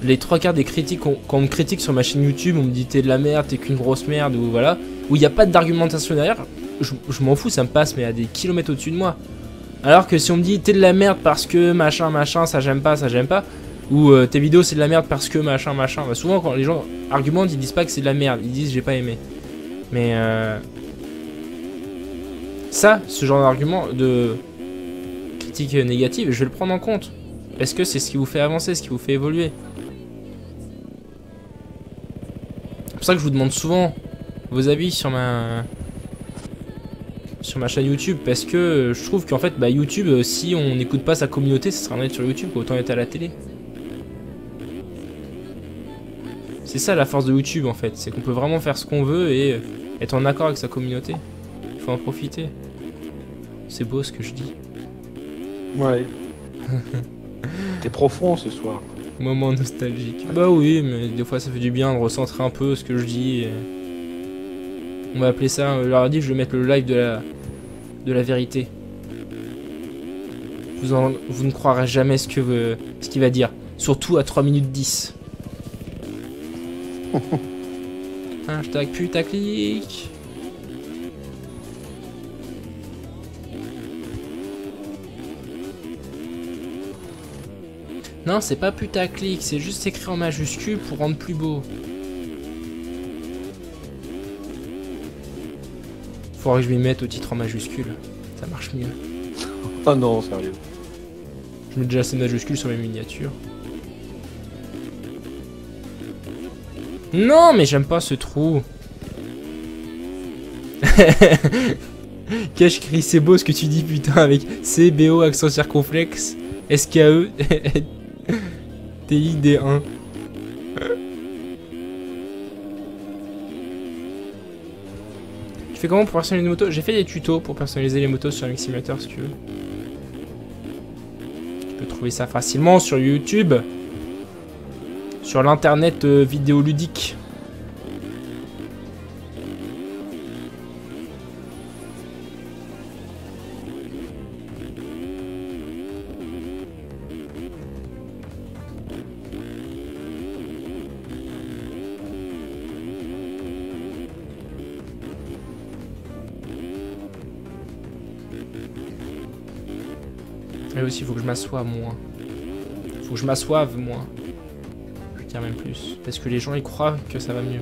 D: les trois quarts des critiques, quand on me critique sur ma chaîne YouTube, on me dit t'es de la merde, t'es qu'une grosse merde, ou voilà, où il n'y a pas d'argumentation derrière, je m'en fous, ça me passe, mais à des kilomètres au-dessus de moi. Alors que si on me dit t'es de la merde parce que machin, machin, ça j'aime pas, ou tes vidéos c'est de la merde parce que machin, machin, bah souvent quand les gens argumentent, ils disent pas que c'est de la merde, ils disent j'ai pas aimé. Mais ça, ce genre d'argument de critique négative, je vais le prendre en compte. Parce que c'est ce qui vous fait avancer, ce qui vous fait évoluer. C'est pour ça que je vous demande souvent vos avis sur ma chaîne YouTube. Parce que je trouve qu'en fait, bah, YouTube, si on n'écoute pas sa communauté, ça sera être sur YouTube, autant être à la télé. C'est ça la force de YouTube, en fait. C'est qu'on peut vraiment faire ce qu'on veut et être en accord avec sa communauté. Il faut en profiter. C'est beau ce que je dis.
F: Ouais. T'es profond ce soir.
D: Moment nostalgique. Bah oui, mais des fois ça fait du bien de recentrer un peu ce que je dis. Et... on va appeler ça, je leur ai dit, je vais mettre le live de la vérité. Vous ne croirez jamais ce qu'il va dire. Surtout à 3 minutes 10. Hashtag putaclic. Non, c'est pas putaclic, c'est juste écrit en majuscule pour rendre plus beau. Faudrait que je m'y mette au titre en majuscule. Ça marche mieux.
F: Oh non, sérieux.
D: Je mets déjà ces majuscules sur mes miniatures. Non, mais j'aime pas ce trou. Cache crie, c'est beau ce que tu dis, putain, avec CBO, accent circonflexe, SKE, TID1. Tu fais comment pour personnaliser les motos? J'ai fait des tutos pour personnaliser les motos sur Mix Simulator si tu veux. Tu peux trouver ça facilement sur YouTube. Sur l'internet vidéoludique. Et aussi, il faut que je m'assoie moins. Faut que je m'assoive moins. Je tiens même plus. Parce que les gens, ils croient que ça va mieux.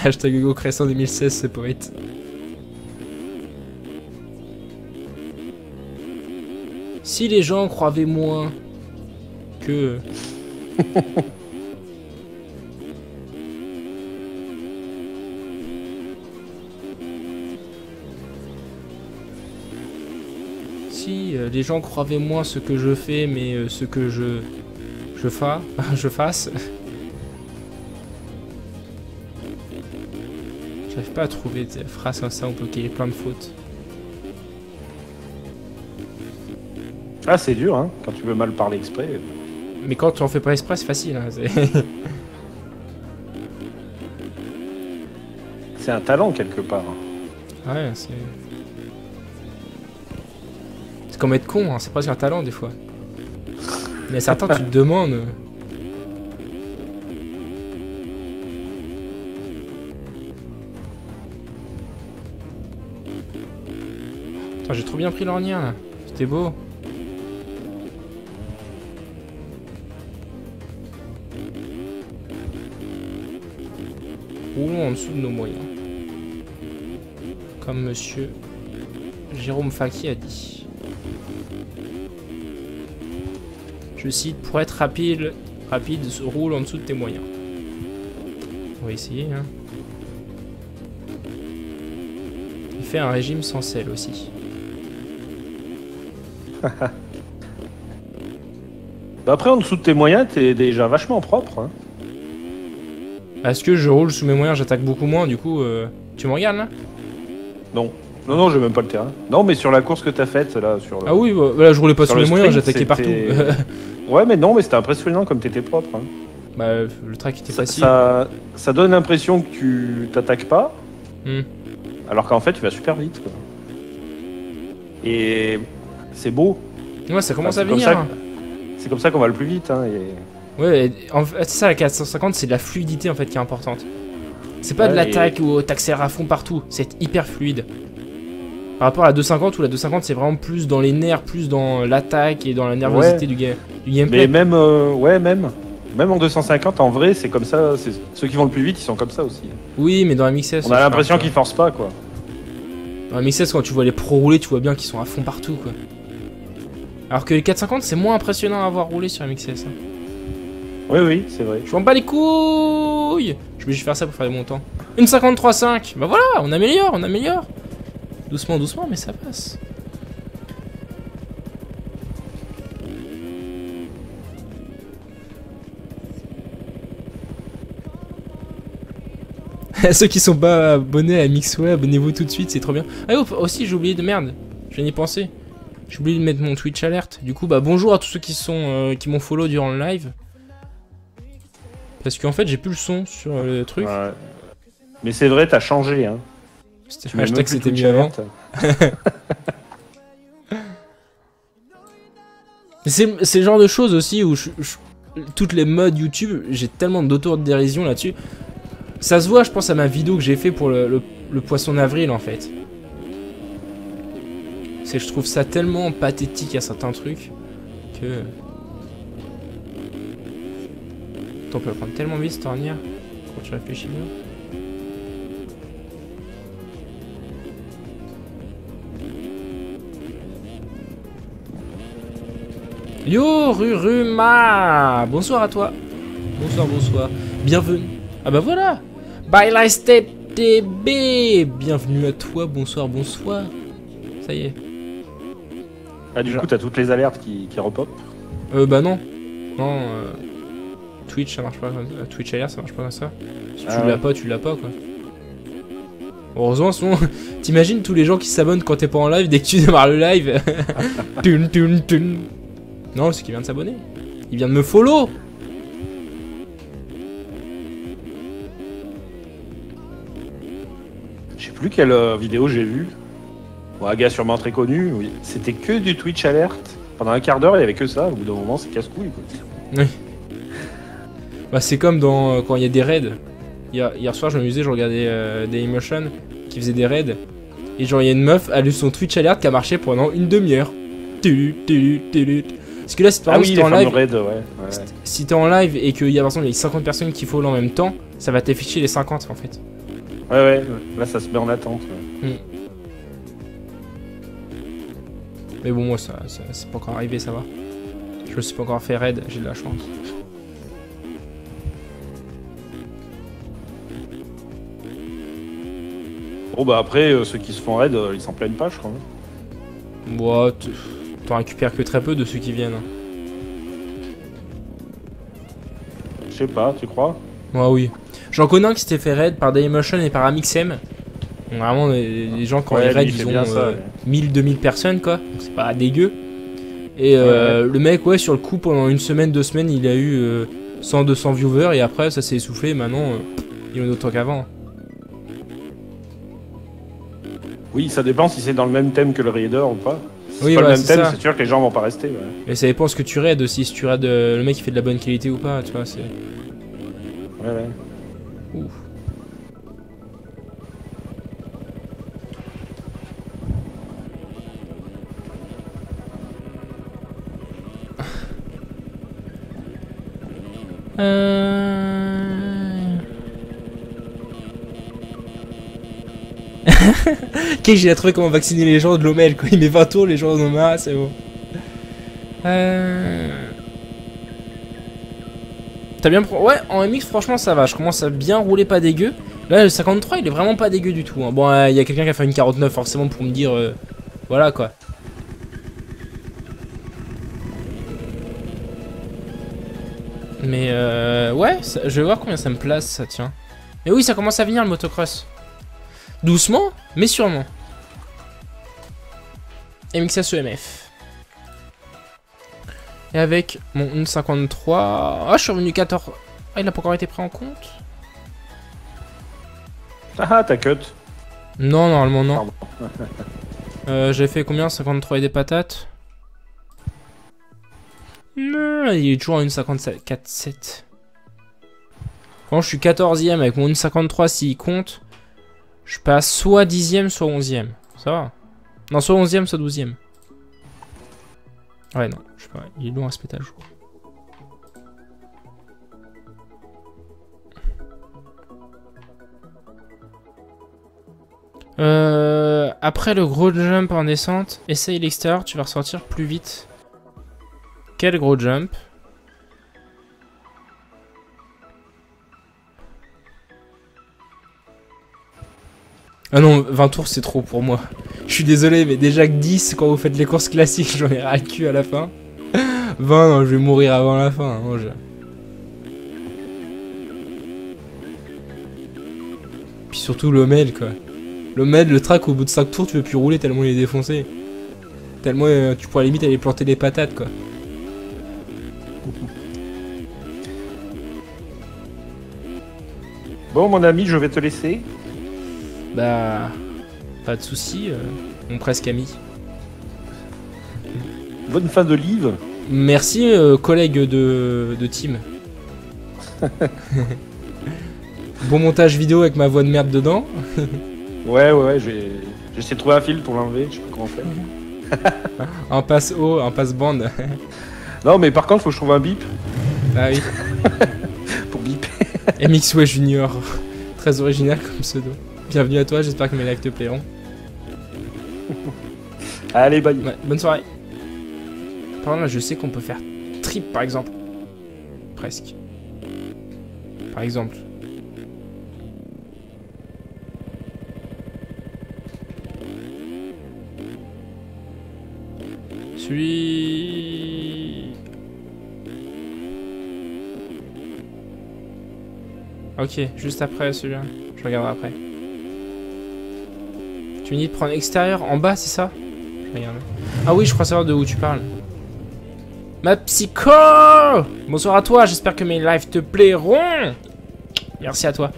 D: Hashtag Hugo Crescent 2016, ce poète. Si les gens croyaient moins que... Si, les gens croyaient moins ce que je fais, mais ce que je fasse. J'arrive pas à trouver des phrases comme ça, on peut qu'il y ait plein de fautes.
F: Ah, c'est dur, hein, quand tu veux mal parler exprès.
D: Mais quand tu en fais pas exprès, c'est facile. Hein,
F: C'est un talent quelque part.
D: ouais, c'est comme être con, hein, c'est presque un talent des fois. Mais certains, tu te demandes. Putain, j'ai trop bien pris l'ornière là. C'était beau. Roulons en dessous de nos moyens. Comme monsieur Jérôme Faki a dit. Je cite, pour être rapide, roule en dessous de tes moyens. On va essayer, hein. Il fait un régime sans sel aussi.
F: Bah après, en dessous de tes moyens, t'es déjà vachement propre. Hein.
D: Est-ce que je roule sous mes moyens, j'attaque beaucoup moins, du coup, tu me regardes là?
F: Non. Non, j'ai même pas le terrain. Non, mais sur la course que t'as faite, là, sur le...
D: Ah oui, bah, là je roulais pas
F: sur
D: sous
F: le
D: mes moyens,
F: sprint,
D: j'attaquais partout.
F: Ouais, mais non, mais c'était impressionnant comme t'étais propre. Hein.
D: Bah, le track était facile.
F: Ça donne l'impression que tu t'attaques pas,
D: Hmm.
F: alors qu'en fait, tu vas super vite. Quoi. Et c'est beau.
D: Ouais, ça commence
F: Enfin,
D: à venir. Hein.
F: C'est comme ça qu'on va le plus vite. Hein, et...
D: Ouais, en fait, c'est ça la 450, c'est de la fluidité en fait qui est importante. C'est pas de l'attaque où t'accélères à fond partout, c'est hyper fluide. Par rapport à la 250 où la 250 c'est vraiment plus dans les nerfs, plus dans l'attaque et dans la nervosité du gameplay.
F: Mais même, même en 250, en vrai, c'est comme ça. Ceux qui vont le plus vite, ils sont comme ça aussi.
D: Oui, mais dans la MX-S,
F: on a l'impression qu'ils forcent pas, quoi.
D: Dans la MX-S, quand tu vois les pros rouler, tu vois bien qu'ils sont à fond partout, quoi. Alors que les 450, c'est moins impressionnant à avoir roulé sur la MX-S. Hein.
F: Oui, c'est vrai.
D: Je m'en bats les couilles. Je vais juste faire ça pour faire des montants. Une 53.5. Bah voilà, on améliore. Doucement, mais ça passe. Ceux qui sont pas abonnés à Mixway, abonnez-vous tout de suite, c'est trop bien. Ah oui, aussi j'ai oublié de merde, je viens d'y penser. J'ai oublié de mettre mon Twitch alerte. Du coup, bah bonjour à tous ceux qui sont qui m'ont follow durant le live. Parce qu'en fait, j'ai plus le son sur le truc.
F: Ouais. Mais c'est vrai, t'as changé, hein.
D: C'était hashtag c'était mieux avant. C'est le genre de choses aussi où toutes les modes YouTube, j'ai tellement d'autodérision là-dessus. Ça se voit, je pense, à ma vidéo que j'ai fait pour le poisson d'avril en fait. Je trouve ça tellement pathétique à certains trucs que. On peut prendre tellement vite cette ornière quand tu réfléchis bien. Yo Ruruma, bonsoir à toi. Bonsoir. Bienvenue. Ah bah voilà. Bye la step TB. Bienvenue à toi. Bonsoir. Ça y est.
F: Ah du coup t'as toutes les alertes qui repopent.
D: Bah non. Twitch ça marche pas comme ça. Twitch alert ça marche pas comme ça. Si tu l'as pas, tu l'as pas quoi. Heureusement, sinon, t'imagines tous les gens qui s'abonnent quand t'es pas en live dès que tu démarres le live. Tun. Non, c'est qu'il vient de s'abonner. Il vient de me follow.
F: Je sais plus quelle vidéo j'ai vue. Bon, un gars sûrement très connu. Oui. C'était que du Twitch alert. Pendant un quart d'heure, il y avait que ça. Au bout d'un moment, c'est casse-couille.
D: Oui. Bah, c'est comme dans quand il y a des raids. Hier soir, je m'amusais, je regardais Dailymotion qui faisait des raids. Et genre, il y a une meuf, elle a eu son Twitch alert qui a marché pendant une demi-heure. Parce que là, si par exemple, si t'es en live,
F: raids, ouais.
D: si t'es en live et qu'il y a par exemple 50 personnes qui follow en même temps, ça va t'afficher les 50 en fait.
F: Ouais, là ça se met en attente. Ouais.
D: Mais bon, moi, ça c'est pas encore arrivé, ça va. Je me suis pas encore fait raid, j'ai de la chance.
F: Bon bah après, ceux qui se font raid, ils s'en plaignent pas, je crois.
D: Bon, t'en récupères que très peu de ceux qui viennent. Hein.
F: Je sais pas, tu crois?
D: Ouais, oui. J'en connais un qui s'était fait raid par Dailymotion et par Amixem. Donc, vraiment, les gens, quand
F: Ouais,
D: ils raid,
F: lui, il
D: ils
F: fait
D: ont
F: bien ça, ouais.
D: 1000-2000 personnes, quoi. Donc, c'est pas dégueu. Et le mec, ouais, sur le coup, pendant une semaine, 2 semaines, il a eu 100-200 viewers. Et après, ça s'est essoufflé. Maintenant, il y en a autant qu'avant.
F: Oui, ça dépend si c'est dans le même thème que le Raider ou pas. Si
D: Oui,
F: c'est pas
D: voilà,
F: le même
D: c'est
F: thème,
D: ça.
F: c'est sûr que les gens vont pas rester. Ouais.
D: Et ça dépend ce que tu raides aussi. Si tu raides le mec qui fait de la bonne qualité ou pas, tu vois, c'est...
F: Ouais.
D: Ouf. Ok, j'ai trouvé comment vacciner les gens de l'OML, quoi. Il met 20 tours, les gens en ont marre, c'est bon. T'as bien... Ouais, en MX, franchement, ça va. Je commence à bien rouler pas dégueu. Là, le 53, il est vraiment pas dégueu du tout. Hein. Bon, il y a quelqu'un qui a fait une 49, forcément, pour me dire... voilà, quoi. Mais, ouais, ça, je vais voir combien ça me place, ça, tiens. Mais oui, ça commence à venir, le motocross. Doucement, mais sûrement. MXS EMF. Et avec mon 1.53... Ah, je suis revenu 14... Ah, il a pas encore été pris en compte?
F: Ah, t'as cut.
D: Non, normalement non.
F: Pardon.
D: J'ai fait combien? 53 et des patates? Non, il est toujours à 1.54.7. Quand je suis 14ème avec mon 1.53 s'il compte, je passe soit 10ème, soit 11ème. Ça va? Non, soit 11ème, soit 12ème. Ouais, non, je sais pas, il est long à se mettre à jour. Après le gros jump en descente, essaye l'extérieur, tu vas ressortir plus vite. Quel gros jump? Ah non, 20 tours c'est trop pour moi. Je suis désolé, mais déjà que 10 quand vous faites les courses classiques, j'en ai ras le cul à la fin. 20, non, je vais mourir avant la fin. Hein, Puis surtout l'Omel, quoi. L'Omel, le track au bout de 5 tours, tu peux plus rouler tellement il est défoncé. Tellement tu pourrais à la limite aller planter des patates, quoi.
F: Bon, mon ami, je vais te laisser.
D: Bah, pas de soucis, mon presque ami.
F: Bonne fin de live.
D: Merci, collègue de team. Bon montage vidéo avec ma voix de merde dedans.
F: Ouais, j'essaie de trouver un fil pour l'enlever, je sais pas comment faire.
D: Un passe haut, un passe bande.
F: Non, mais par contre, faut que je trouve un bip
D: Ah oui.
F: pour biper.
D: MXWay Junior. Très original comme pseudo. Bienvenue à toi, j'espère que mes lives te plairont.
F: Allez, bye.
D: Ouais, bonne soirée. Par contre, là, je sais qu'on peut faire trip, par exemple. Presque. Par exemple. Celui... Ok, juste après celui-là. Je regarderai après. Tu me dis de prendre extérieur en bas, c'est ça? Je regarde. Ah oui, je crois savoir de où tu parles. Ma psycho! Bonsoir à toi, j'espère que mes lives te plairont. Merci à toi.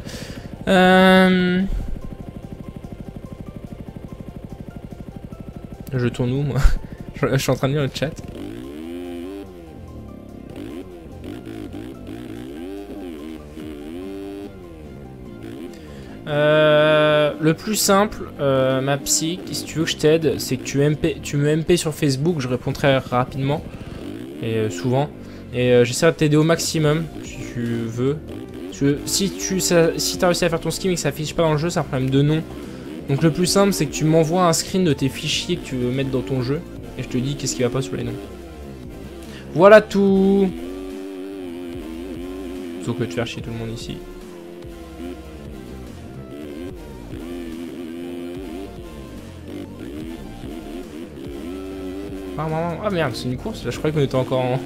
D: Je tourne où, moi? Je suis en train de lire le chat. Le plus simple, ma psy, si tu veux que je t'aide, c'est que tu me MP sur Facebook, je réponds très rapidement et souvent. Et j'essaierai de t'aider au maximum si tu veux. Si t'as réussi à faire ton skin et que ça affiche pas dans le jeu, c'est un problème de nom. Donc le plus simple, c'est que tu m'envoies un screen de tes fichiers que tu veux mettre dans ton jeu et je te dis qu'est-ce qui va pas sur les noms. Voilà tout. Sauf que tu faire chier tout le monde ici. Ah merde, c'est une course. Là, je croyais qu'on était encore en.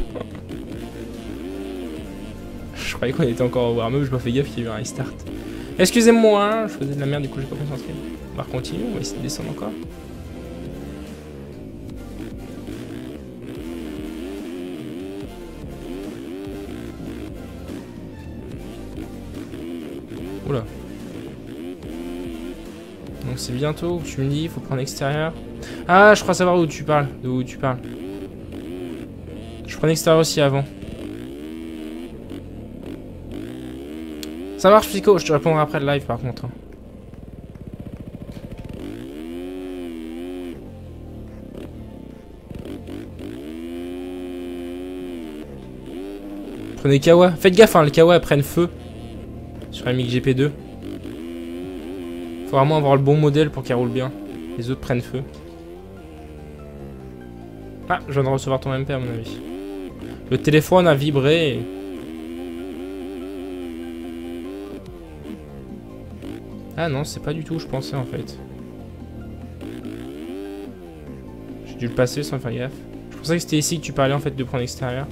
D: Je croyais qu'on était encore au warm-up. Je me fais gaffe qu'il y a eu un restart. Excusez-moi, hein, je faisais de la merde, du coup, j'ai pas concentré. On va continuer, on va essayer de descendre encore. Oula. Donc c'est bientôt, tu me dis, il faut prendre l'extérieur. Ah, je crois savoir où tu parles. D'où tu parles. Je prends l'extérieur aussi avant. Ça marche, Fico, je te répondrai après le live par contre. Hein. Prenez Kawa. Faites gaffe, hein, les Kawa prennent feu. Sur MXGP2. Faut vraiment avoir le bon modèle pour qu'elle roule bien. Les autres prennent feu. Ah, je viens de recevoir ton MP à mon avis. Le téléphone a vibré. Et... Ah non, c'est pas du tout où je pensais en fait. J'ai dû le passer sans faire gaffe. Je pensais que c'était ici que tu parlais en fait de prendre l'extérieur.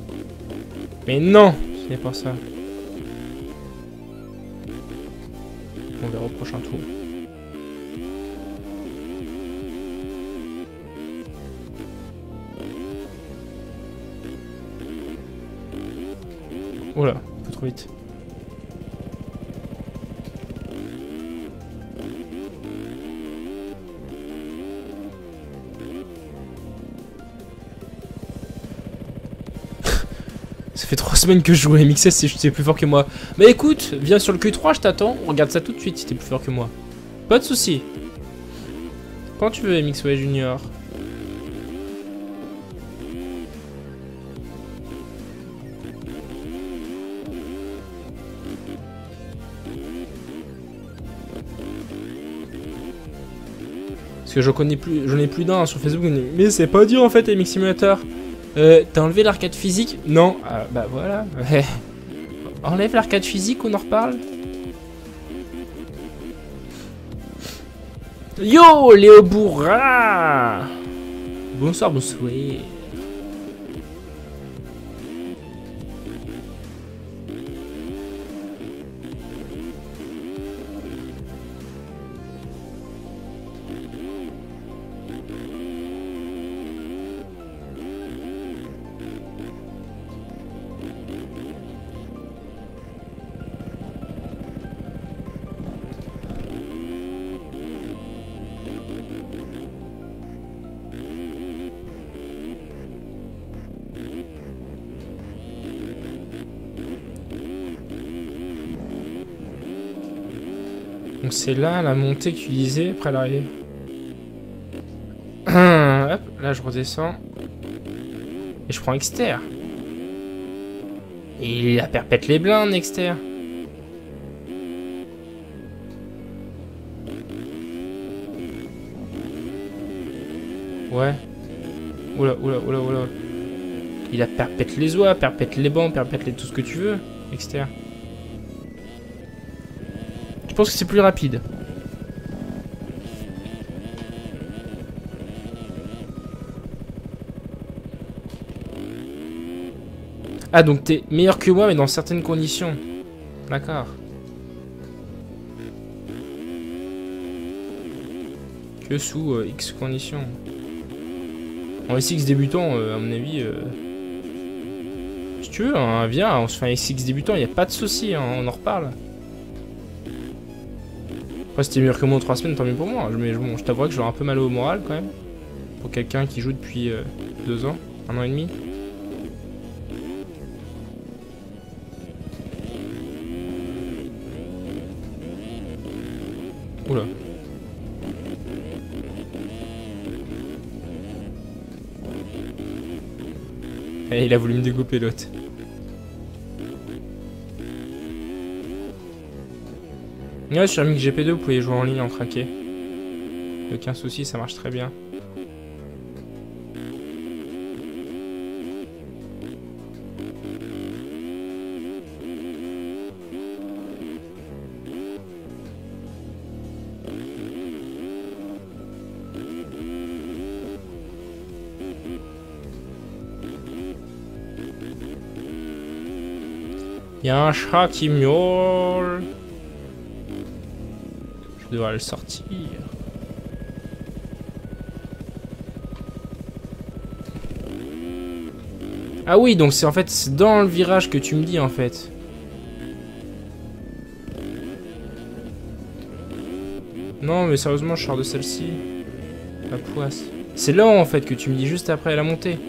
D: Mais non, ce n'est pas ça. On verra au prochain tour. Oula, un peu trop vite. Ça fait 3 semaines que je joue à MXS et tu es plus fort que moi. Mais écoute, viens sur le Q3, je t'attends. On regarde ça tout de suite si t'es plus fort que moi. Pas de soucis. Quand tu veux, MXY Junior. Parce que j'en ai plus d'un sur Facebook. Mais c'est pas dur en fait, MX Simulator. T'as enlevé l'arcade physique? Non. Bah voilà. Enlève l'arcade physique, on en reparle. Yo, Léo Bourra. Bonsoir, bonsoir. Donc c'est là la montée que tu disais après l'arrivée. Hop, là je redescends. Et je prends Exter. Et il a perpète les blindes, Exter. Ouais. Oula, oula, oula, oula. Il a perpète les oies, perpète les bancs, perpète les tout ce que tu veux, Exter. Je pense que c'est plus rapide. Ah, donc t'es meilleur que moi, mais dans certaines conditions. D'accord. Que sous X conditions. En SX débutant, à mon avis... Si tu veux, hein, viens, on se fait un SX débutant, y a pas de souci, hein, on en reparle. Après, si t'es meilleur que moi en 3 semaines, tant mieux pour moi. Mais bon, je t'avoue que j'aurais un peu mal au moral quand même. Pour quelqu'un qui joue depuis 2 ans, 1 an et demi. Oula. Et il a voulu me découper l'autre. Ouais, sur MXGP2, vous pouvez jouer en ligne en traqué. Aucun souci, ça marche très bien. Il y a un chat qui miaule. Je devrais le sortir. Ah oui, donc c'est en fait c'est dans le virage que tu me dis en fait. Non mais sérieusement je sors de celle-ci. La poisse. C'est là en fait que tu me dis juste après la montée.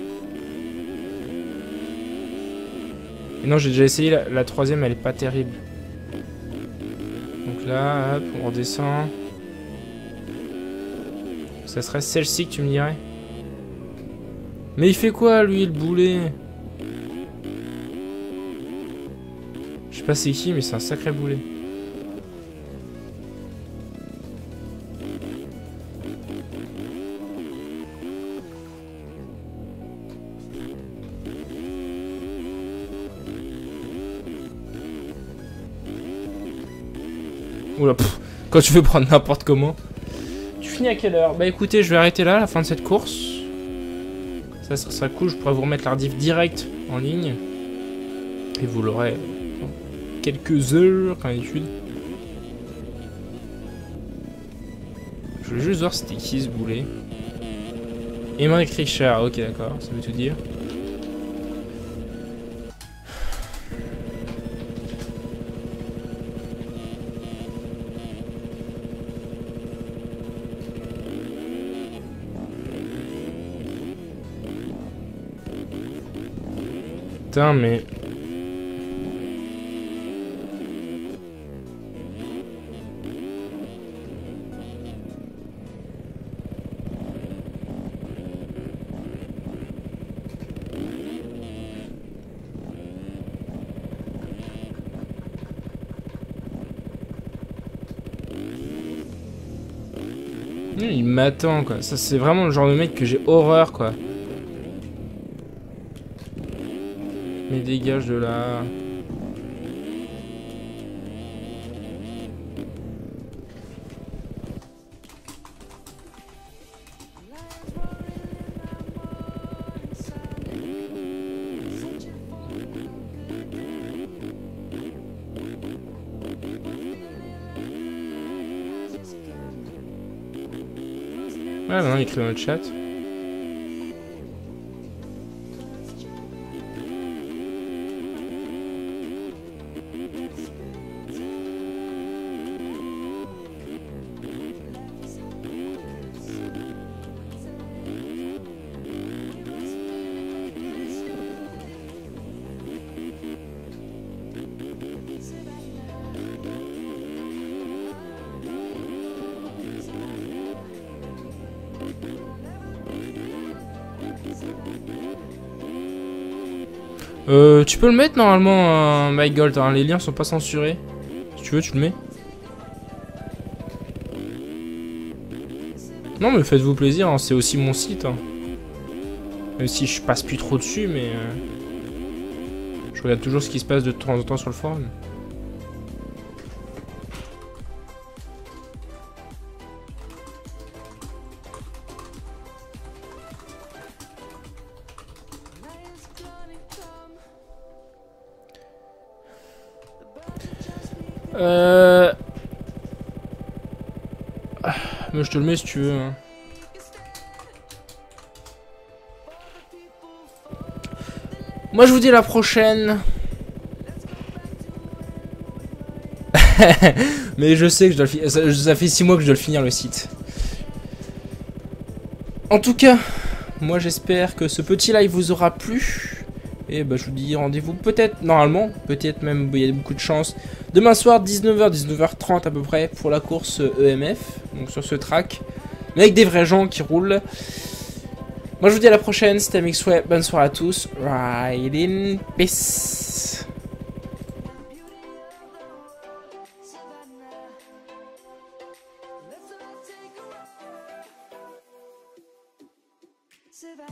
D: Et non j'ai déjà essayé la troisième, elle est pas terrible. Donc là, hop, on redescend. Ça serait celle-ci que tu me dirais. Mais il fait quoi lui le boulet? Je sais pas c'est qui mais c'est un sacré boulet. Oula, pff, quand tu veux prendre n'importe comment. Tu finis à quelle heure? Bah écoutez, je vais arrêter là, la fin de cette course. Ça serait cool, je pourrais vous remettre la rediff direct en ligne. Et vous l'aurez dans quelques heures, comme d'habitude. Je voulais juste voir c'était qui ce boulet. Emmerich Richard, ok d'accord, ça veut tout dire. Putain mais... Il m'attend quoi, ça c'est vraiment le genre de mec que j'ai horreur quoi. Mais dégage de là. Ouais, maintenant écrit dans le chat. Tu peux le mettre normalement, My Gold, hein, les liens sont pas censurés. Si tu veux, tu le mets. Non, mais faites-vous plaisir, hein, c'est aussi mon site. Hein. Même si je passe plus trop dessus, mais je regarde toujours ce qui se passe de temps en temps sur le forum. Mais je te le mets si tu veux. Hein. Moi je vous dis à la prochaine. Mais je sais que je dois le finir. Ça fait 6 mois que je dois le finir le site. En tout cas, moi j'espère que ce petit live vous aura plu. Et bah je vous dis rendez-vous peut-être, normalement, peut-être même, il y a beaucoup de chance, demain soir 19h, 19h30 à peu près pour la course EMF, donc sur ce track, mais avec des vrais gens qui roulent. Moi je vous dis à la prochaine, c'était Mixway, bonne soirée à tous, ride in peace.
A: Savannah.